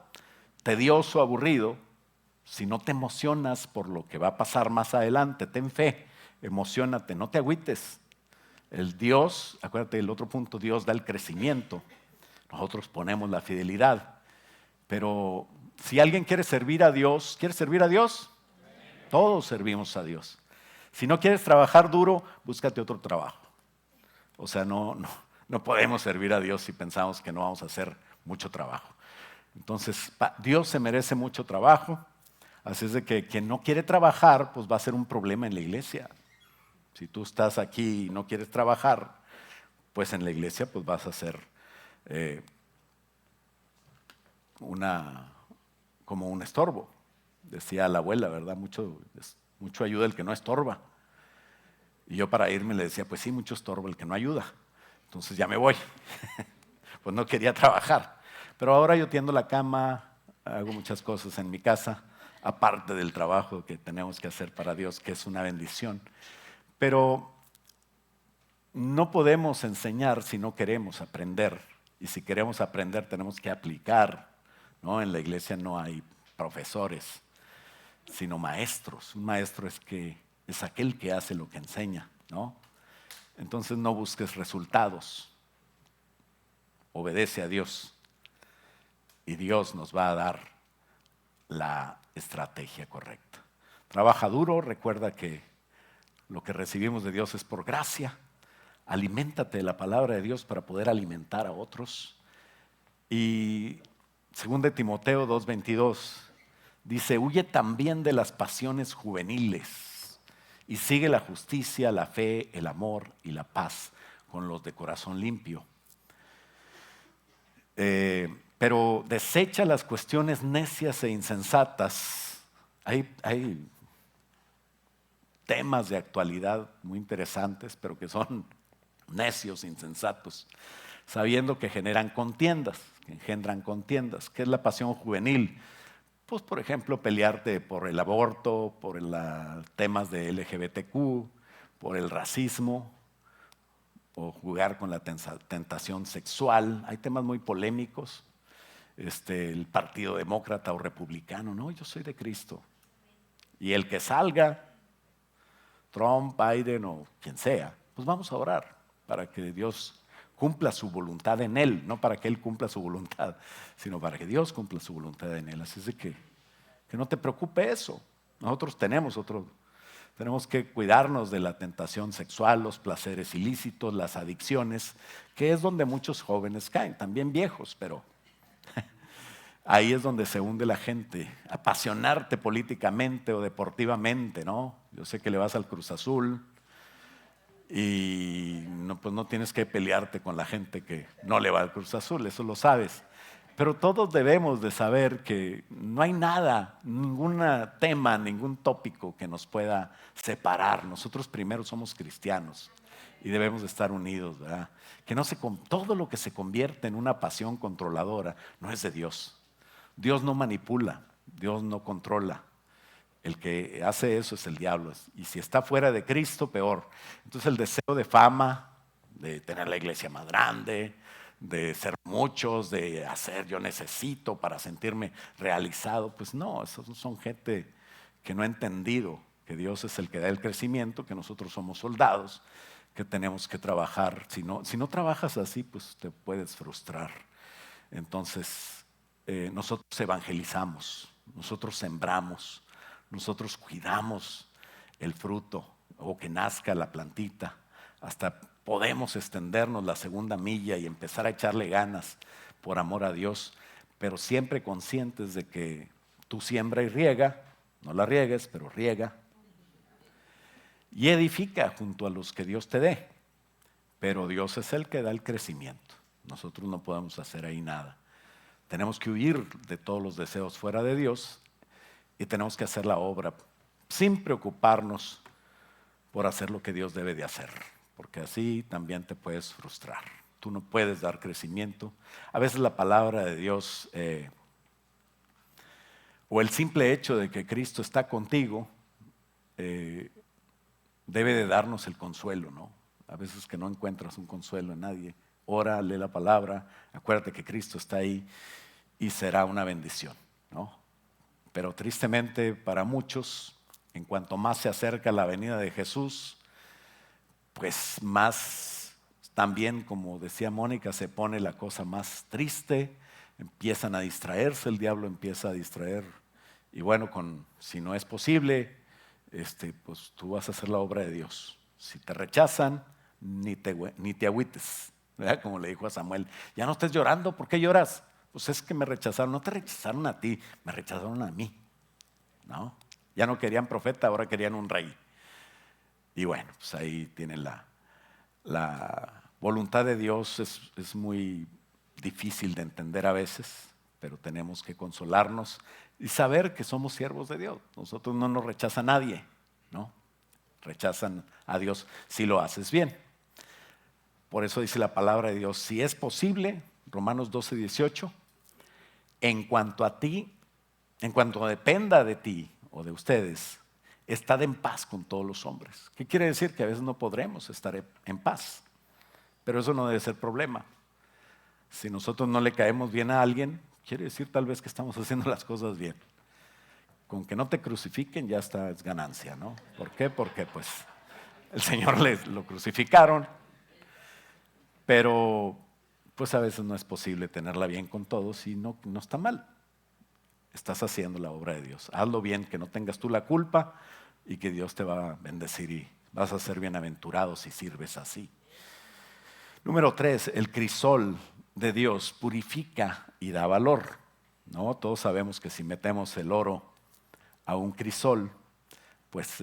Speaker 2: tedioso, aburrido, si no te emocionas por lo que va a pasar más adelante. Ten fe emociónate, no te agüites. El Dios, acuérdate del otro punto, Dios da el crecimiento. Nosotros ponemos la fidelidad. Pero si alguien quiere servir a Dios, ¿quieres servir a Dios? Todos servimos a Dios. Si no quieres trabajar duro, búscate otro trabajo. O sea, no podemos servir a Dios si pensamos que no vamos a hacer mucho trabajo. Entonces, Dios se merece mucho trabajo. Así es de que quien no quiere trabajar, pues va a ser un problema en la iglesia. Si tú estás aquí y no quieres trabajar, pues en la iglesia pues vas a ser como un estorbo. Decía la abuela, ¿verdad? Mucho ayuda el que no estorba. Y yo para irme le decía, pues sí, mucho estorbo el que no ayuda. Entonces ya me voy. Pues no quería trabajar. Pero ahora yo tiendo la cama, hago muchas cosas en mi casa, aparte del trabajo que tenemos que hacer para Dios, que es una bendición. Pero no podemos enseñar si no queremos aprender. Y si queremos aprender tenemos que aplicar, ¿no? En la iglesia no hay profesores, sino maestros. Un maestro es aquel que hace lo que enseña, ¿no? Entonces no busques resultados. Obedece a Dios. Y Dios nos va a dar la estrategia correcta. Trabaja duro, recuerda que lo que recibimos de Dios es por gracia. Aliméntate de la palabra de Dios para poder alimentar a otros. Y 2 Timoteo 2:22 dice, huye también de las pasiones juveniles y sigue la justicia, la fe, el amor y la paz con los de corazón limpio. Pero desecha las cuestiones necias e insensatas. Hay temas de actualidad muy interesantes, pero que son necios, insensatos, sabiendo que engendran contiendas. ¿Qué es la pasión juvenil? Pues, por ejemplo, pelearte por el aborto, por temas de LGBTQ, por el racismo, o jugar con la tentación sexual. Hay temas muy polémicos. El partido demócrata o republicano, no, yo soy de Cristo. Y el que salga, Trump, Biden o quien sea, pues vamos a orar para que Dios cumpla su voluntad en él, no para que él cumpla su voluntad, sino para que Dios cumpla su voluntad en él. Así es de que no te preocupe eso. Nosotros tenemos que cuidarnos de la tentación sexual, los placeres ilícitos, las adicciones, que es donde muchos jóvenes caen, también viejos, pero ahí es donde se hunde la gente. Apasionarte políticamente o deportivamente, ¿no? Yo sé que le vas al Cruz Azul y pues no tienes que pelearte con la gente que no le va al Cruz Azul, eso lo sabes. Pero todos debemos de saber que no hay nada, ningún tema, ningún tópico que nos pueda separar. Nosotros primero somos cristianos y debemos de estar unidos, ¿verdad? Todo lo que se convierte en una pasión controladora no es de Dios. Dios no manipula, Dios no controla. El que hace eso es el diablo. Y si está fuera de Cristo, peor. Entonces el deseo de fama, de tener la iglesia más grande, de ser muchos, de hacer yo necesito para sentirme realizado, pues no, esos son gente que no ha entendido que Dios es el que da el crecimiento, que nosotros somos soldados, que tenemos que trabajar. Si no trabajas así, pues te puedes frustrar. Entonces, nosotros evangelizamos, nosotros sembramos, nosotros cuidamos el fruto o que nazca la plantita. Hasta podemos extendernos la segunda milla y empezar a echarle ganas por amor a Dios, pero siempre conscientes de que tú siembra y riega, no la riegues, pero riega. Y edifica junto a los que Dios te dé, pero Dios es el que da el crecimiento. Nosotros no podemos hacer ahí nada. Tenemos que huir de todos los deseos fuera de Dios y tenemos que hacer la obra sin preocuparnos por hacer lo que Dios debe de hacer, porque así también te puedes frustrar. Tú no puedes dar crecimiento. A veces la palabra de Dios o el simple hecho de que Cristo está contigo debe de darnos el consuelo, ¿no? A veces que no encuentras un consuelo en nadie, ora, lee la palabra, acuérdate que Cristo está ahí y será una bendición, ¿no? Pero tristemente para muchos En cuanto más se acerca la venida de Jesús, pues más también, como decía Mónica, se pone la cosa más triste, empiezan a distraerse, el diablo empieza a distraer. Y bueno, si no es posible, pues tú vas a hacer la obra de Dios. Si te rechazan, ni te agüites, ¿verdad? Como le dijo a Samuel, ya no estés llorando, ¿por qué lloras? Pues es que me rechazaron, no te rechazaron a ti, me rechazaron a mí, ¿no? Ya no querían profeta, ahora querían un rey. Y bueno, pues ahí tienen la voluntad de Dios, es muy difícil de entender a veces, pero tenemos que consolarnos y saber que somos siervos de Dios. Nosotros no nos rechaza nadie, ¿no? Rechazan a Dios si lo haces bien. Por eso dice la palabra de Dios, si es posible, Romanos 12:18, en cuanto a ti, en cuanto dependa de ti o de ustedes, estad en paz con todos los hombres. ¿Qué quiere decir? Que a veces no podremos estar en paz, pero eso no debe ser problema. Si nosotros no le caemos bien a alguien, quiere decir tal vez que estamos haciendo las cosas bien. Con que no te crucifiquen ya está, es ganancia, ¿no? ¿Por qué? Porque pues el Señor lo crucificaron, pero pues a veces no es posible tenerla bien con todos y no está mal. Estás haciendo la obra de Dios. Hazlo bien, que no tengas tú la culpa y que Dios te va a bendecir y vas a ser bienaventurado si sirves así. Número 3, el crisol de Dios purifica y da valor, ¿no? Todos sabemos que si metemos el oro a un crisol, pues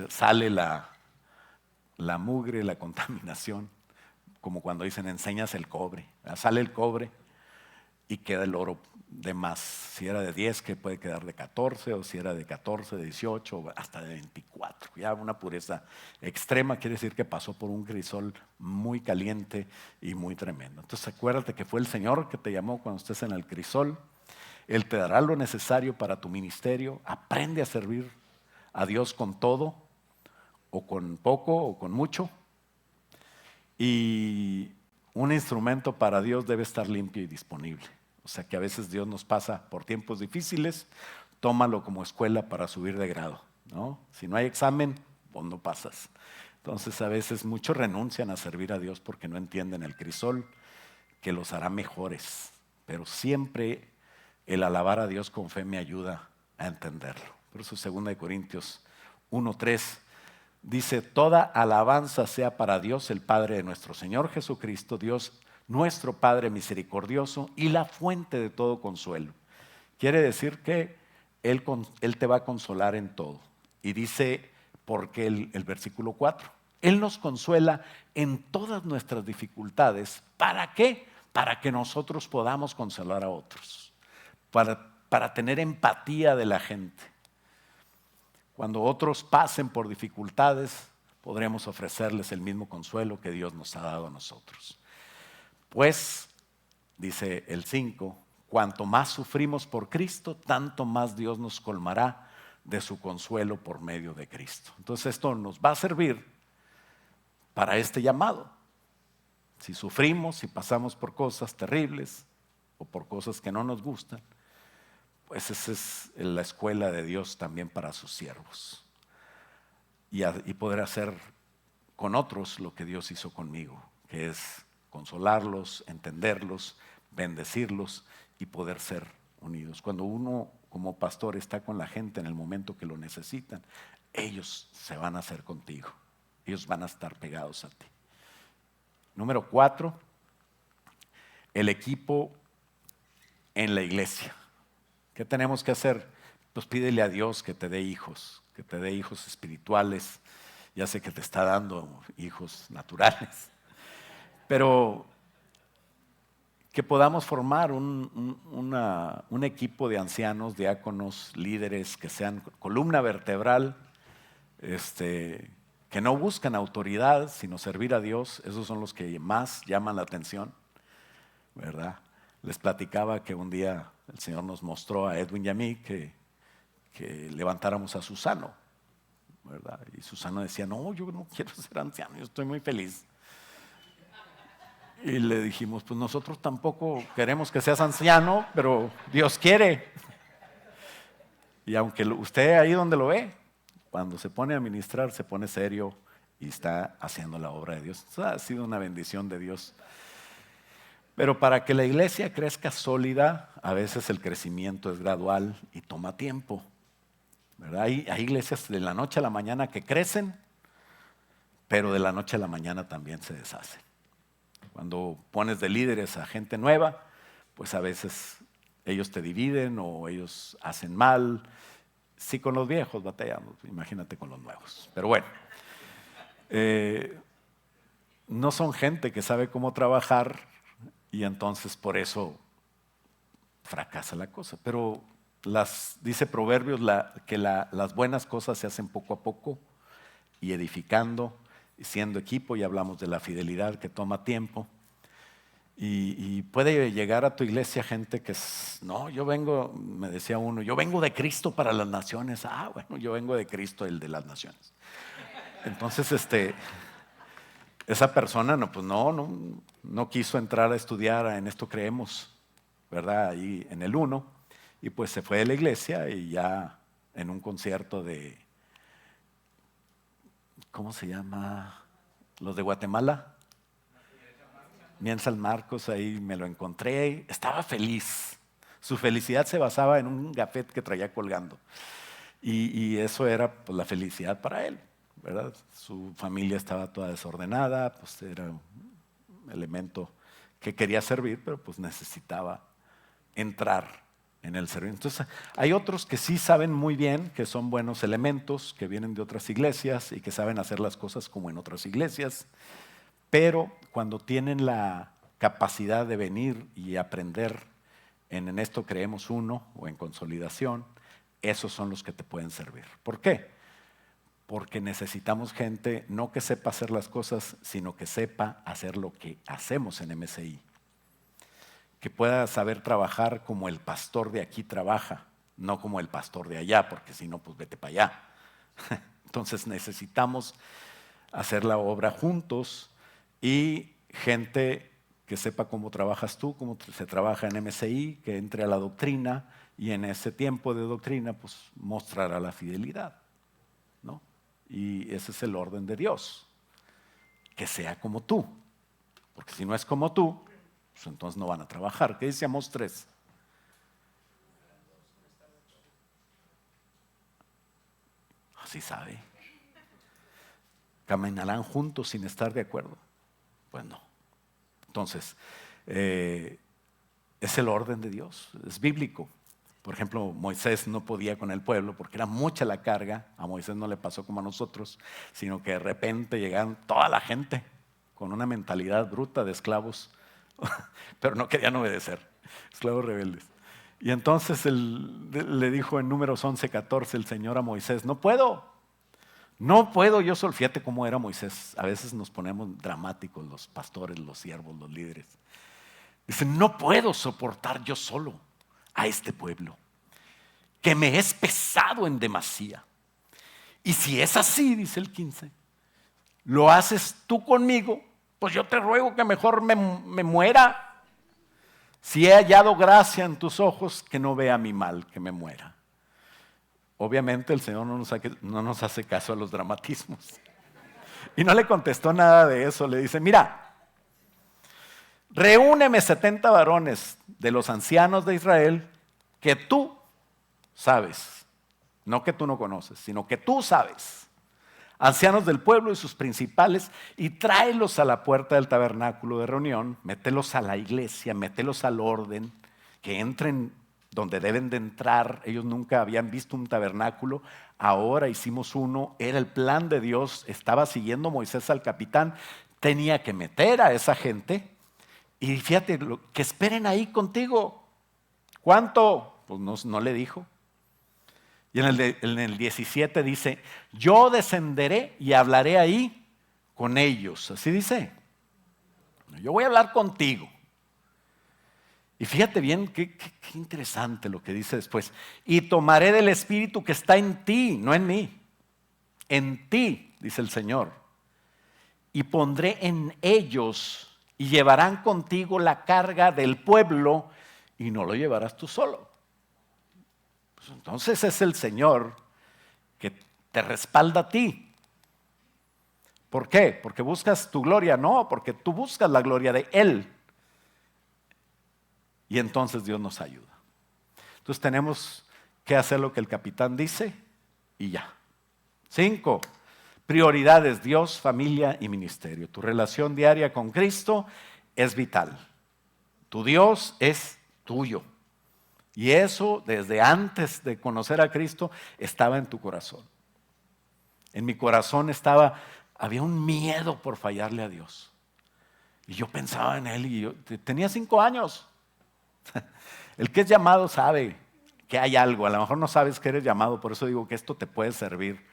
Speaker 2: sale la mugre, la contaminación, como cuando dicen enseñas el cobre, ¿verdad? Sale el cobre y queda el oro de más. Si era de 10, que puede quedar de 14, o si era de 14, de 18, hasta de 24. Ya una pureza extrema, quiere decir que pasó por un crisol muy caliente y muy tremendo. Entonces acuérdate que fue el Señor que te llamó cuando estés en el crisol. Él te dará lo necesario para tu ministerio. Aprende a servir a Dios con todo, o con poco, o con mucho. Y un instrumento para Dios debe estar limpio y disponible. O sea que a veces Dios nos pasa por tiempos difíciles, tómalo como escuela para subir de grado, ¿no? Si no hay examen, pues no pasas. Entonces a veces muchos renuncian a servir a Dios porque no entienden el crisol, que los hará mejores. Pero siempre el alabar a Dios con fe me ayuda a entenderlo. Por eso 2 Corintios 1:3 dice, toda alabanza sea para Dios, el Padre de nuestro Señor Jesucristo, Dios nuestro Padre misericordioso y la fuente de todo consuelo. Quiere decir que Él te va a consolar en todo. Y dice, porque el versículo 4, Él nos consuela en todas nuestras dificultades. ¿Para qué? Para que nosotros podamos consolar a otros. Para tener empatía de la gente. Cuando otros pasen por dificultades, podremos ofrecerles el mismo consuelo que Dios nos ha dado a nosotros. Pues, dice el 5, cuanto más sufrimos por Cristo, tanto más Dios nos colmará de su consuelo por medio de Cristo. Entonces esto nos va a servir para este llamado. Si sufrimos, si pasamos por cosas terribles o por cosas que no nos gustan, pues esa es la escuela de Dios también para sus siervos. Y poder hacer con otros lo que Dios hizo conmigo, que es consolarlos, entenderlos, bendecirlos y poder ser unidos. Cuando uno como pastor está con la gente en el momento que lo necesitan, ellos se van a hacer contigo. Ellos van a estar pegados a ti. Número 4, el equipo en la iglesia. ¿Qué tenemos que hacer? Pues pídele a Dios que te dé hijos espirituales. Ya sé que te está dando hijos naturales, pero que podamos formar un equipo de ancianos, diáconos, líderes, que sean columna vertebral, que no buscan autoridad, sino servir a Dios. Esos son los que más llaman la atención, ¿verdad? Les platicaba que un día el Señor nos mostró a Edwin y a mí que levantáramos a Susano, ¿verdad? Y Susano decía, no, yo no quiero ser anciano, yo estoy muy feliz. Y le dijimos, pues nosotros tampoco queremos que seas anciano, pero Dios quiere. Y aunque usted ahí donde lo ve, cuando se pone a ministrar, se pone serio y está haciendo la obra de Dios. Eso ha sido una bendición de Dios. Pero para que la iglesia crezca sólida, a veces el crecimiento es gradual y toma tiempo, ¿verdad? Hay iglesias de la noche a la mañana que crecen, pero de la noche a la mañana también se deshacen. Cuando pones de líderes a gente nueva, pues a veces ellos te dividen o ellos hacen mal. Sí, con los viejos batallamos, imagínate con los nuevos. Pero bueno, no son gente que sabe cómo trabajar y entonces por eso fracasa la cosa. Pero dice Proverbios que las buenas cosas se hacen poco a poco y edificando, y siendo equipo, y hablamos de la fidelidad que toma tiempo. Y puede llegar a tu iglesia gente que no, yo vengo, me decía uno, yo vengo de Cristo para las naciones. Ah, bueno, yo vengo de Cristo, el de las naciones. Entonces, esa persona no quiso entrar a estudiar en esto creemos, ¿verdad? Ahí en el 1, y pues se fue de la iglesia y ya en un concierto de, ¿cómo se llama? Los de Guatemala. Bien San Marcos, ahí me lo encontré, estaba feliz. Su felicidad se basaba en un gafet que traía colgando. Y eso era pues, la felicidad para él, ¿verdad? Su familia estaba toda desordenada, pues era un elemento que quería servir, pero pues necesitaba entrar en el servicio. Entonces, hay otros que sí saben muy bien que son buenos elementos, que vienen de otras iglesias y que saben hacer las cosas como en otras iglesias. Pero cuando tienen la capacidad de venir y aprender en esto creemos 1 o en consolidación, esos son los que te pueden servir. ¿Por qué? Porque necesitamos gente no que sepa hacer las cosas, sino que sepa hacer lo que hacemos en MCI. Que pueda saber trabajar como el pastor de aquí trabaja, no como el pastor de allá, porque si no, pues vete para allá. Entonces necesitamos hacer la obra juntos. Y gente que sepa cómo trabajas tú, cómo se trabaja en MCI, que entre a la doctrina y en ese tiempo de doctrina pues mostrará la fidelidad, ¿no? Y ese es el orden de Dios, que sea como tú, porque si no es como tú, pues entonces no van a trabajar. ¿Qué dice Amós 3? Así sabe. Caminarán juntos sin estar de acuerdo. Pues no. Entonces, es el orden de Dios, es bíblico. Por ejemplo, Moisés no podía con el pueblo porque era mucha la carga. A Moisés no le pasó como a nosotros, sino que de repente llegaron toda la gente con una mentalidad bruta de esclavos, pero no querían obedecer, esclavos rebeldes. Y entonces le dijo en Números 11:14 el Señor a Moisés, no puedo yo solo. Fíjate cómo era Moisés. A veces nos ponemos dramáticos los pastores, los siervos, los líderes. Dice, no puedo soportar yo solo a este pueblo, que me es pesado en demasía. Y si es así, dice el 15, lo haces tú conmigo, pues yo te ruego que mejor me muera. Si he hallado gracia en tus ojos, que no vea mi mal, que me muera. Obviamente el Señor no nos hace caso a los dramatismos. Y no le contestó nada de eso. Le dice, mira, reúneme 70 varones de los ancianos de Israel que tú sabes. No que tú no conoces, sino que tú sabes. Ancianos del pueblo y sus principales, y tráelos a la puerta del tabernáculo de reunión, mételos a la iglesia, mételos al orden, que entren donde deben de entrar. Ellos nunca habían visto un tabernáculo, ahora hicimos uno, era el plan de Dios, estaba siguiendo Moisés al capitán, tenía que meter a esa gente, y fíjate, que esperen ahí contigo. ¿Cuánto? Pues no le dijo. Y en el 17 dice, yo descenderé y hablaré ahí con ellos. Así dice, yo voy a hablar contigo. Y fíjate bien, qué interesante lo que dice después. Y tomaré del Espíritu que está en ti, no en mí. En ti, dice el Señor. Y pondré en ellos y llevarán contigo la carga del pueblo y no lo llevarás tú solo. Pues entonces es el Señor que te respalda a ti. ¿Por qué? ¿Porque buscas tu gloria? No, porque tú buscas la gloria de Él. Y entonces Dios nos ayuda. Entonces tenemos que hacer lo que el capitán dice y ya. 5, prioridades: Dios, familia y ministerio. Tu relación diaria con Cristo es vital. Tu Dios es tuyo. Y eso desde antes de conocer a Cristo estaba en tu corazón. En mi corazón había un miedo por fallarle a Dios. Y yo pensaba en Él y yo tenía 5 años. El que es llamado sabe que hay algo. A lo mejor no sabes que eres llamado, por eso digo que esto te puede servir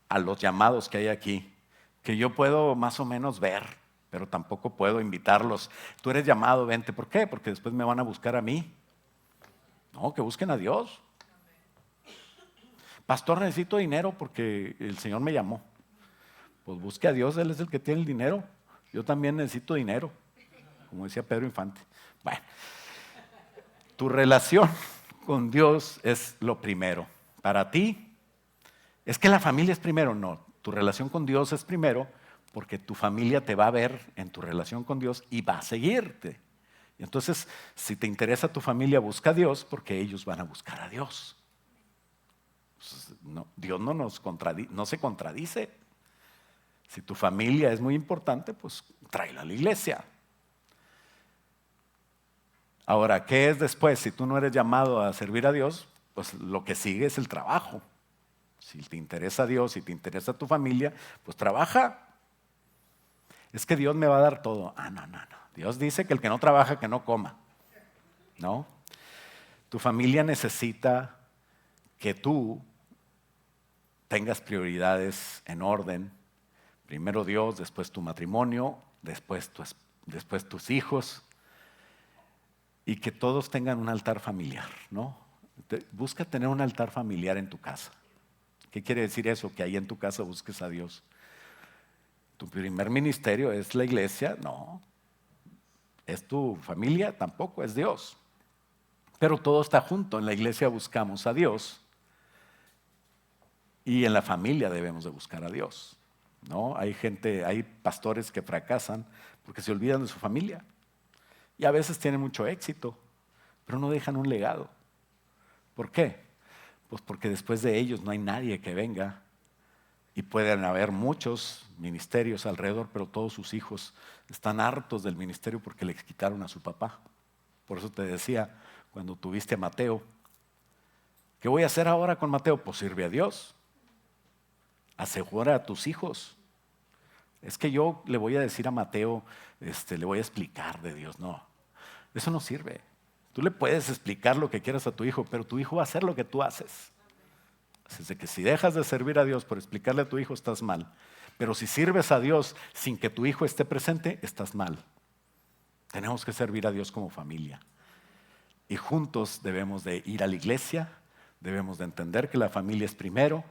Speaker 2: a los llamados que hay aquí, que yo puedo más o menos ver, pero tampoco puedo invitarlos. Tú eres llamado, vente. ¿Por qué? Porque después me van a buscar a mí. No, que busquen a Dios. Pastor, necesito dinero porque el Señor me llamó. Pues busque a Dios, Él es el que tiene el dinero. Yo también necesito dinero, como decía Pedro Infante. Bueno, tu relación con Dios es lo primero. Para ti, ¿es que la familia es primero? No, tu relación con Dios es primero porque tu familia te va a ver en tu relación con Dios y va a seguirte. Y entonces, si te interesa tu familia, busca a Dios porque ellos van a buscar a Dios. Pues, no, Dios no se contradice. Si tu familia es muy importante, pues tráela a la iglesia. Ahora, ¿qué es después? Si tú no eres llamado a servir a Dios, pues lo que sigue es el trabajo. Si te interesa Dios, si te interesa tu familia, pues trabaja. Es que Dios me va a dar todo. No. Dios dice que el que no trabaja, que no coma. ¿No? Tu familia necesita que tú tengas prioridades en orden. Primero Dios, después tu matrimonio, después tus hijos. Y que todos tengan un altar familiar, ¿no? Busca tener un altar familiar en tu casa. ¿Qué quiere decir eso? Que ahí en tu casa busques a Dios. ¿Tu primer ministerio es la iglesia? No. ¿Es tu familia? Tampoco, es Dios. Pero todo está junto. En la iglesia buscamos a Dios y en la familia debemos de buscar a Dios, ¿no? Hay pastores que fracasan porque se olvidan de su familia. Y a veces tienen mucho éxito, pero no dejan un legado. ¿Por qué? Pues porque después de ellos no hay nadie que venga. Y pueden haber muchos ministerios alrededor, pero todos sus hijos están hartos del ministerio porque les quitaron a su papá. Por eso te decía, cuando tuviste a Mateo, ¿qué voy a hacer ahora con Mateo? Pues sirve a Dios. Asegura a tus hijos. Es que yo le voy a decir a Mateo, le voy a explicar de Dios. No, eso no sirve. Tú le puedes explicar lo que quieras a tu hijo, pero tu hijo va a hacer lo que tú haces. Así que si dejas de servir a Dios por explicarle a tu hijo, estás mal. Pero si sirves a Dios sin que tu hijo esté presente, estás mal. Tenemos que servir a Dios como familia. Y juntos debemos de ir a la iglesia, debemos de entender que la familia es primero,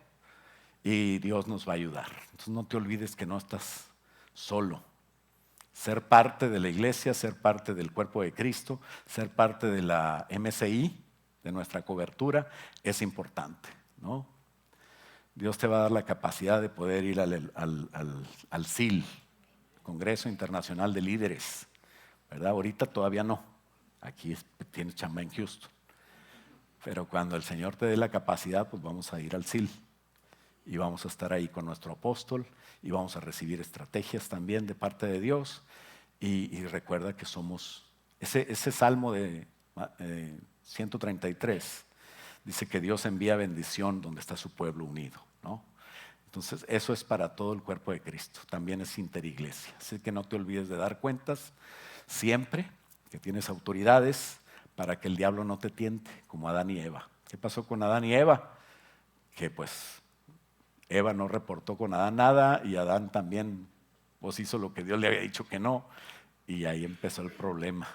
Speaker 2: y Dios nos va a ayudar. Entonces no te olvides que no estás solo. Ser parte de la iglesia, ser parte del cuerpo de Cristo, ser parte de la MCI, de nuestra cobertura, es importante, ¿no? Dios te va a dar la capacidad de poder ir al CIL, Congreso Internacional de Líderes, ¿verdad? Ahorita todavía no. Aquí tienes chamba en Houston. Pero cuando el Señor te dé la capacidad, pues vamos a ir al CIL. Y vamos a estar ahí con nuestro apóstol y vamos a recibir estrategias también de parte de Dios. Y recuerda que somos, ese salmo de 133 dice que Dios envía bendición donde está su pueblo unido, ¿no? Entonces eso es para todo el cuerpo de Cristo, también es interiglesia. Así que no te olvides de dar cuentas siempre que tienes autoridades para que el diablo no te tiente, como Adán y Eva. ¿Qué pasó con Adán y Eva? Que pues Eva no reportó con Adán nada y Adán también pues hizo lo que Dios le había dicho que no, y ahí empezó el problema.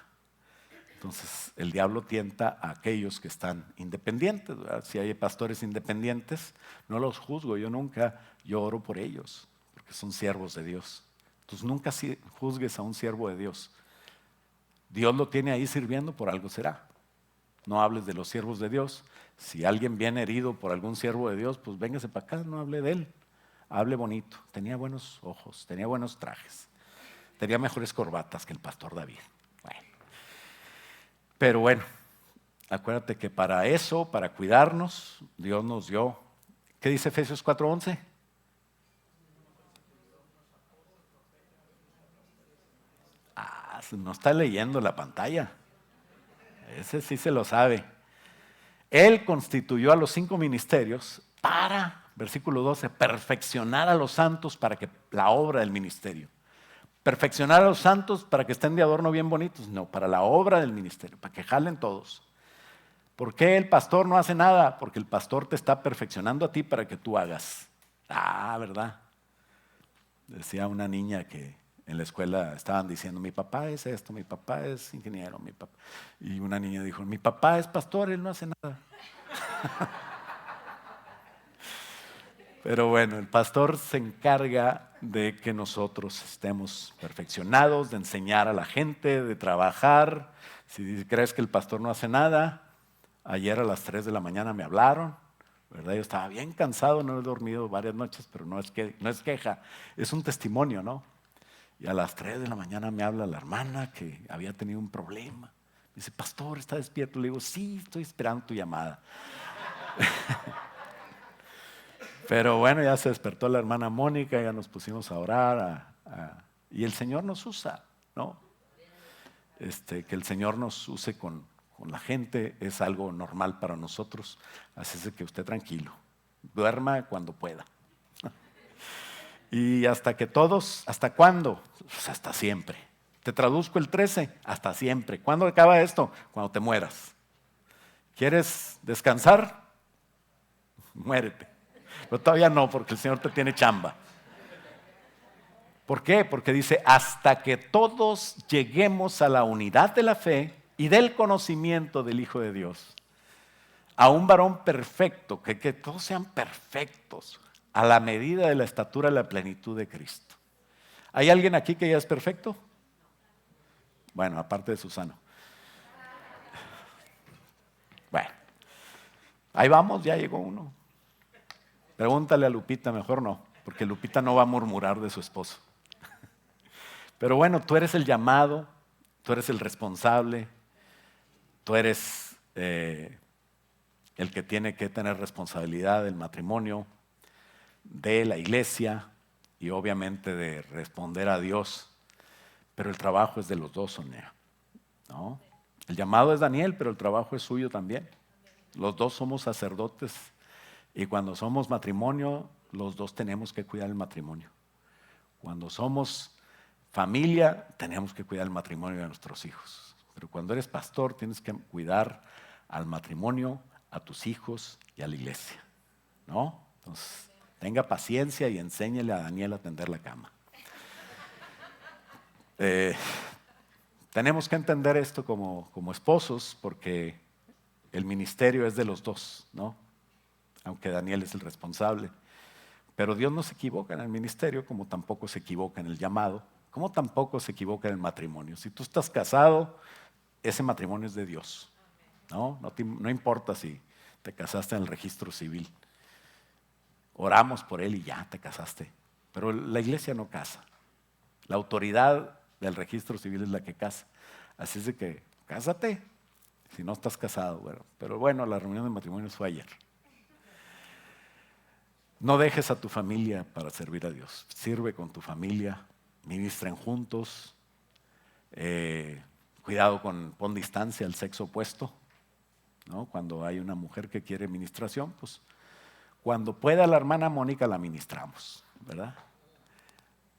Speaker 2: Entonces el diablo tienta a aquellos que están independientes, ¿verdad? Si hay pastores independientes, no los juzgo, yo oro por ellos, porque son siervos de Dios. Entonces nunca juzgues a un siervo de Dios. Dios lo tiene ahí sirviendo, por algo será. no hables de los siervos de Dios. Si alguien viene herido por algún siervo de Dios, pues véngase para acá, no hable de él. Hable bonito. Tenía buenos ojos, tenía buenos trajes, tenía mejores corbatas que el pastor David. Bueno. Pero bueno, acuérdate que para eso, para cuidarnos, Dios nos dio. ¿Qué dice Efesios 4:11? No está leyendo la pantalla. Ese sí se lo sabe. Él constituyó a los 5 ministerios para, versículo 12, perfeccionar a los santos para que la obra del ministerio. Perfeccionar a los santos para que estén de adorno bien bonitos. No, para la obra del ministerio, para que jalen todos. ¿Por qué el pastor no hace nada? Porque el pastor te está perfeccionando a ti para que tú hagas. ¿Verdad? Decía una niña que en la escuela estaban diciendo, mi papá es esto, mi papá es ingeniero, mi papá. Y una niña dijo, mi papá es pastor, él no hace nada. Pero bueno, el pastor se encarga de que nosotros estemos perfeccionados, de enseñar a la gente, de trabajar. Si crees que el pastor no hace nada, ayer a las 3 de la mañana me hablaron, ¿verdad? Yo estaba bien cansado, no he dormido varias noches, pero no es queja, es un testimonio, ¿no? Y a las 3 de la mañana me habla la hermana que había tenido un problema. Me dice, pastor, ¿está despierto? Le digo, sí, estoy esperando tu llamada. Pero bueno, ya se despertó la hermana Mónica, ya nos pusimos a orar. Y el Señor nos usa, ¿no? Que el Señor nos use con la gente es algo normal para nosotros. Así es que usted tranquilo, duerma cuando pueda. Y hasta que todos, ¿hasta cuándo? Pues hasta siempre. Te traduzco el 13, hasta siempre. ¿Cuándo acaba esto? Cuando te mueras. ¿Quieres descansar? Muérete. Pero todavía no, porque el Señor te tiene chamba. ¿Por qué? Porque dice, hasta que todos lleguemos a la unidad de la fe y del conocimiento del Hijo de Dios. A un varón perfecto, que todos sean perfectos, a la medida de la estatura de la plenitud de Cristo. ¿Hay alguien aquí que ya es perfecto? Bueno, aparte de Susano. Bueno, ahí vamos, ya llegó uno. Pregúntale a Lupita, mejor no, porque Lupita no va a murmurar de su esposo. Pero bueno, tú eres el llamado, tú eres el responsable, tú eres el que tiene que tener responsabilidad del matrimonio, de la iglesia y obviamente de responder a Dios. Pero el trabajo es de los dos, Sonia, ¿no? El llamado es Daniel, pero el trabajo es suyo también. Los dos somos sacerdotes y cuando somos matrimonio, los dos tenemos que cuidar el matrimonio. Cuando somos familia, tenemos que cuidar el matrimonio de nuestros hijos. Pero cuando eres pastor, tienes que cuidar al matrimonio, a tus hijos y a la iglesia, ¿no? Entonces, tenga paciencia y enséñele a Daniel a tender la cama. Tenemos que entender esto como esposos porque el ministerio es de los dos, ¿no? Aunque Daniel es el responsable. Pero Dios no se equivoca en el ministerio, como tampoco se equivoca en el llamado, como tampoco se equivoca en el matrimonio. Si tú estás casado, ese matrimonio es de Dios, ¿no? No importa si te casaste en el registro civil. Oramos por él y ya te casaste. Pero la iglesia no casa. La autoridad del registro civil es la que casa. Así es de que, cásate, si no estás casado. Bueno, pero bueno, la reunión de matrimonios fue ayer. No dejes a tu familia para servir a Dios. Sirve con tu familia, ministren juntos. Cuidado pon distancia al sexo opuesto, ¿no? Cuando hay una mujer que quiere ministración, pues cuando pueda la hermana Mónica la ministramos, ¿verdad?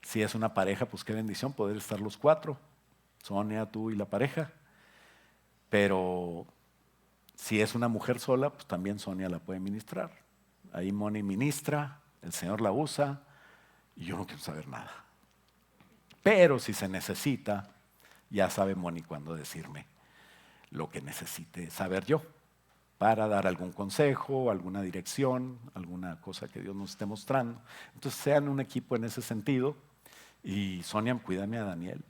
Speaker 2: Si es una pareja, pues qué bendición poder estar los 4, Sonia, tú y la pareja. Pero si es una mujer sola, pues también Sonia la puede ministrar. Ahí Moni ministra, el Señor la usa y yo no quiero saber nada. Pero si se necesita, ya sabe Moni cuándo decirme lo que necesite saber yo para dar algún consejo, alguna dirección, alguna cosa que Dios nos esté mostrando. Entonces sean un equipo en ese sentido. Y Sonia, cuídame a Daniel.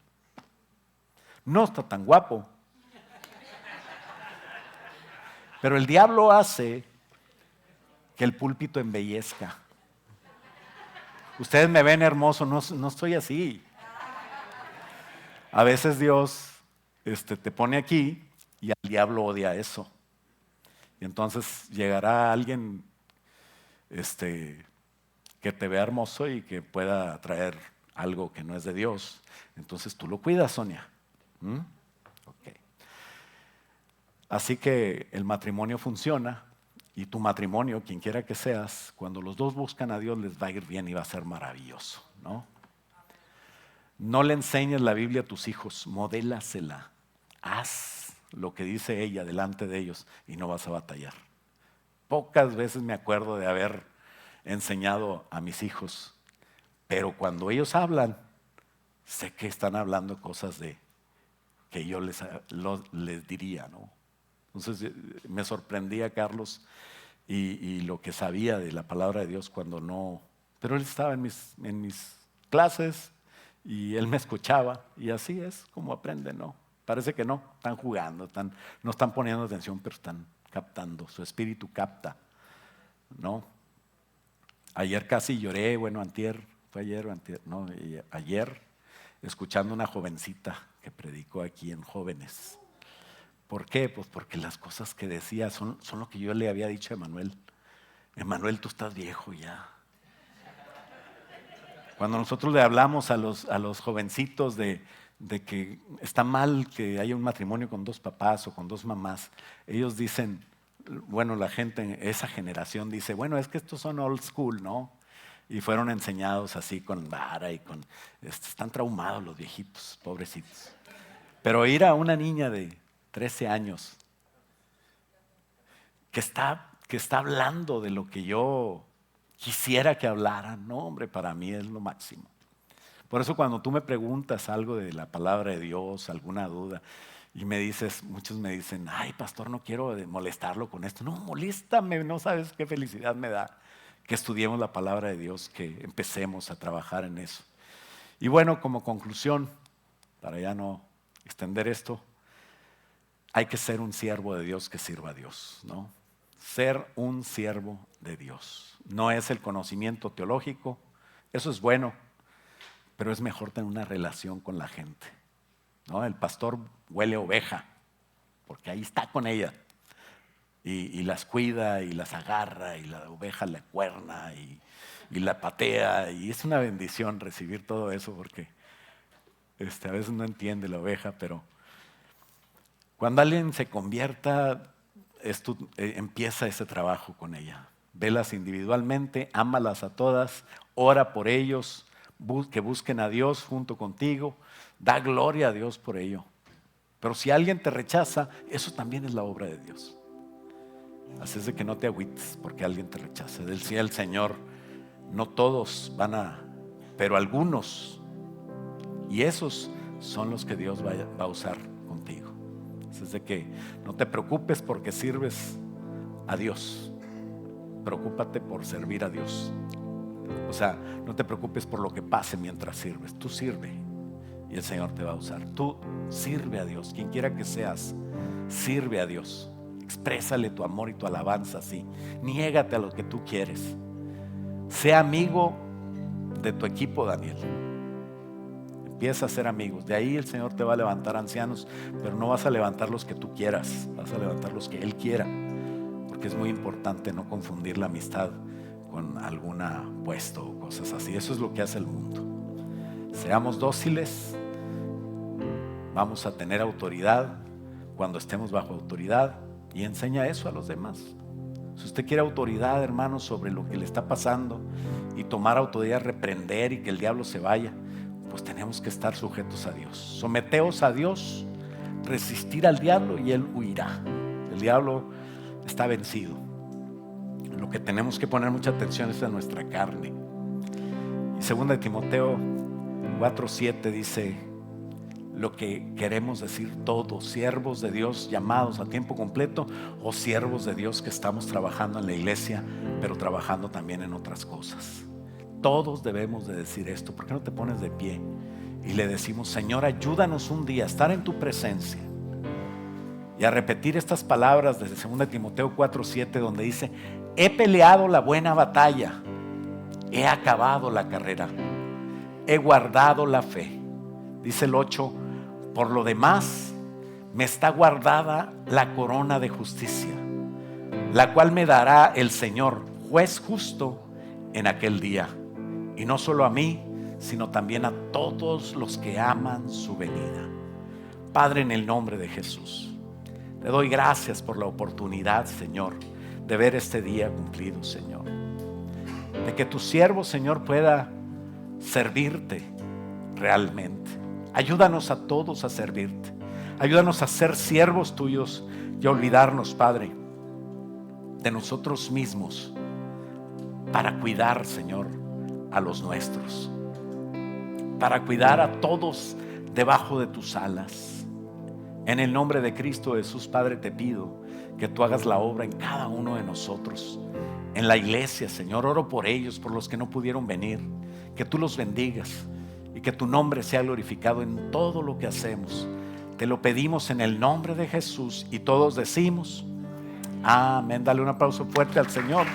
Speaker 2: No está tan guapo. Pero el diablo hace que el púlpito embellezca. Ustedes me ven hermoso, no estoy así. A veces Dios te pone aquí y al diablo odia eso. Y entonces llegará alguien que te vea hermoso y que pueda traer algo que no es de Dios. Entonces tú lo cuidas, Sonia. Okay. Así que el matrimonio funciona y tu matrimonio, quien quiera que seas, cuando los dos buscan a Dios les va a ir bien y va a ser maravilloso, ¿no? No le enseñes la Biblia a tus hijos, modélasela. Haz lo que dice ella delante de ellos y no vas a batallar. Pocas veces me acuerdo de haber enseñado a mis hijos, pero cuando ellos hablan, sé que están hablando cosas que yo les diría, ¿no? Entonces me sorprendía Carlos y lo que sabía de la palabra de Dios cuando no, pero él estaba en mis clases y él me escuchaba y así es como aprende, ¿no? Parece que no, están jugando, no están poniendo atención, pero están captando, su espíritu capta, ¿no? Ayer casi lloré, bueno, antier, fue ayer o antier, no, ayer, escuchando una jovencita que predicó aquí en Jóvenes. ¿Por qué? Pues porque las cosas que decía son lo que yo le había dicho a Emanuel. Emanuel, tú estás viejo ya. Cuando nosotros le hablamos a los jovencitos de que está mal que haya un matrimonio con dos papás o con dos mamás, ellos dicen, bueno, la gente, esa generación dice, bueno, es que estos son old school, ¿no? Y fueron enseñados así con vara y con, están traumados los viejitos, pobrecitos. Pero ir a una niña de 13 años que está hablando de lo que yo quisiera que hablara, no, hombre, para mí es lo máximo. Por eso cuando tú me preguntas algo de la palabra de Dios, alguna duda, y muchos me dicen, ay, pastor, no quiero molestarlo con esto. No, moléstame, no sabes qué felicidad me da que estudiemos la palabra de Dios, que empecemos a trabajar en eso. Y bueno, como conclusión, para ya no extender esto, hay que ser un siervo de Dios que sirva a Dios, ¿no? Ser un siervo de Dios. No es el conocimiento teológico, eso es bueno, pero es mejor tener una relación con la gente, ¿no? El pastor huele oveja, porque ahí está con ella, y las cuida, y las agarra, y la oveja la cuerna, y la patea, y es una bendición recibir todo eso, porque a veces no entiende la oveja, pero cuando alguien se convierta, empieza ese trabajo con ella. Velas individualmente, ámalas a todas, ora por ellos, que busquen a Dios junto contigo, da gloria a Dios por ello. Pero si alguien te rechaza, eso también es la obra de Dios. Así es de que no te agüites porque alguien te rechaza. Decía el Señor, no todos pero algunos, y esos son los que Dios va a usar contigo. Así es de que no te preocupes porque sirves a Dios. Preocúpate por servir a Dios. O sea, no te preocupes por lo que pase mientras sirves. Tú sirve y el Señor te va a usar. Tú sirve a Dios. Quien quiera que seas, sirve a Dios. Exprésale tu amor y tu alabanza así. Niégate a lo que tú quieres. Sea amigo de tu equipo, Daniel. Empieza a ser amigos. De ahí el Señor te va a levantar ancianos, pero no vas a levantar los que tú quieras. Vas a levantar los que Él quiera. Porque es muy importante no confundir la amistad con algún puesto o cosas así. Eso es lo que hace el mundo. Seamos dóciles, vamos a tener autoridad cuando estemos bajo autoridad, y enseña eso a los demás. Si usted quiere autoridad, hermano, sobre lo que le está pasando y tomar autoridad, reprender y que el diablo se vaya, pues tenemos que estar sujetos a Dios. Someteos a Dios, resistir al diablo y él huirá. El diablo está vencido. Lo que tenemos que poner mucha atención es a nuestra carne. Y 2 Timoteo 4:7 dice lo que queremos decir todos, siervos de Dios llamados a tiempo completo o siervos de Dios que estamos trabajando en la iglesia, pero trabajando también en otras cosas. Todos debemos de decir esto. ¿Por qué no te pones de pie y le decimos, Señor, ayúdanos un día a estar en tu presencia y a repetir estas palabras desde 2 Timoteo 4:7, donde dice: he peleado la buena batalla, he acabado la carrera, he guardado la fe. Dice el 8: por lo demás me está guardada la corona de justicia, la cual me dará el Señor, juez justo, en aquel día, y no solo a mí, sino también a todos los que aman su venida. Padre, en el nombre de Jesús, te doy gracias por la oportunidad, Señor, de ver este día cumplido, Señor, de que tu siervo, Señor, pueda servirte realmente. Ayúdanos a todos a servirte, ayúdanos a ser siervos tuyos y a olvidarnos, Padre, de nosotros mismos para cuidar, Señor, a los nuestros, para cuidar a todos debajo de tus alas. En el nombre de Cristo Jesús, Padre, te pido que tú hagas la obra en cada uno de nosotros, en la iglesia, Señor. Oro por ellos, por los que no pudieron venir, que tú los bendigas y que tu nombre sea glorificado en todo lo que hacemos. Te lo pedimos en el nombre de Jesús, y todos decimos amén. Dale un aplauso fuerte al Señor.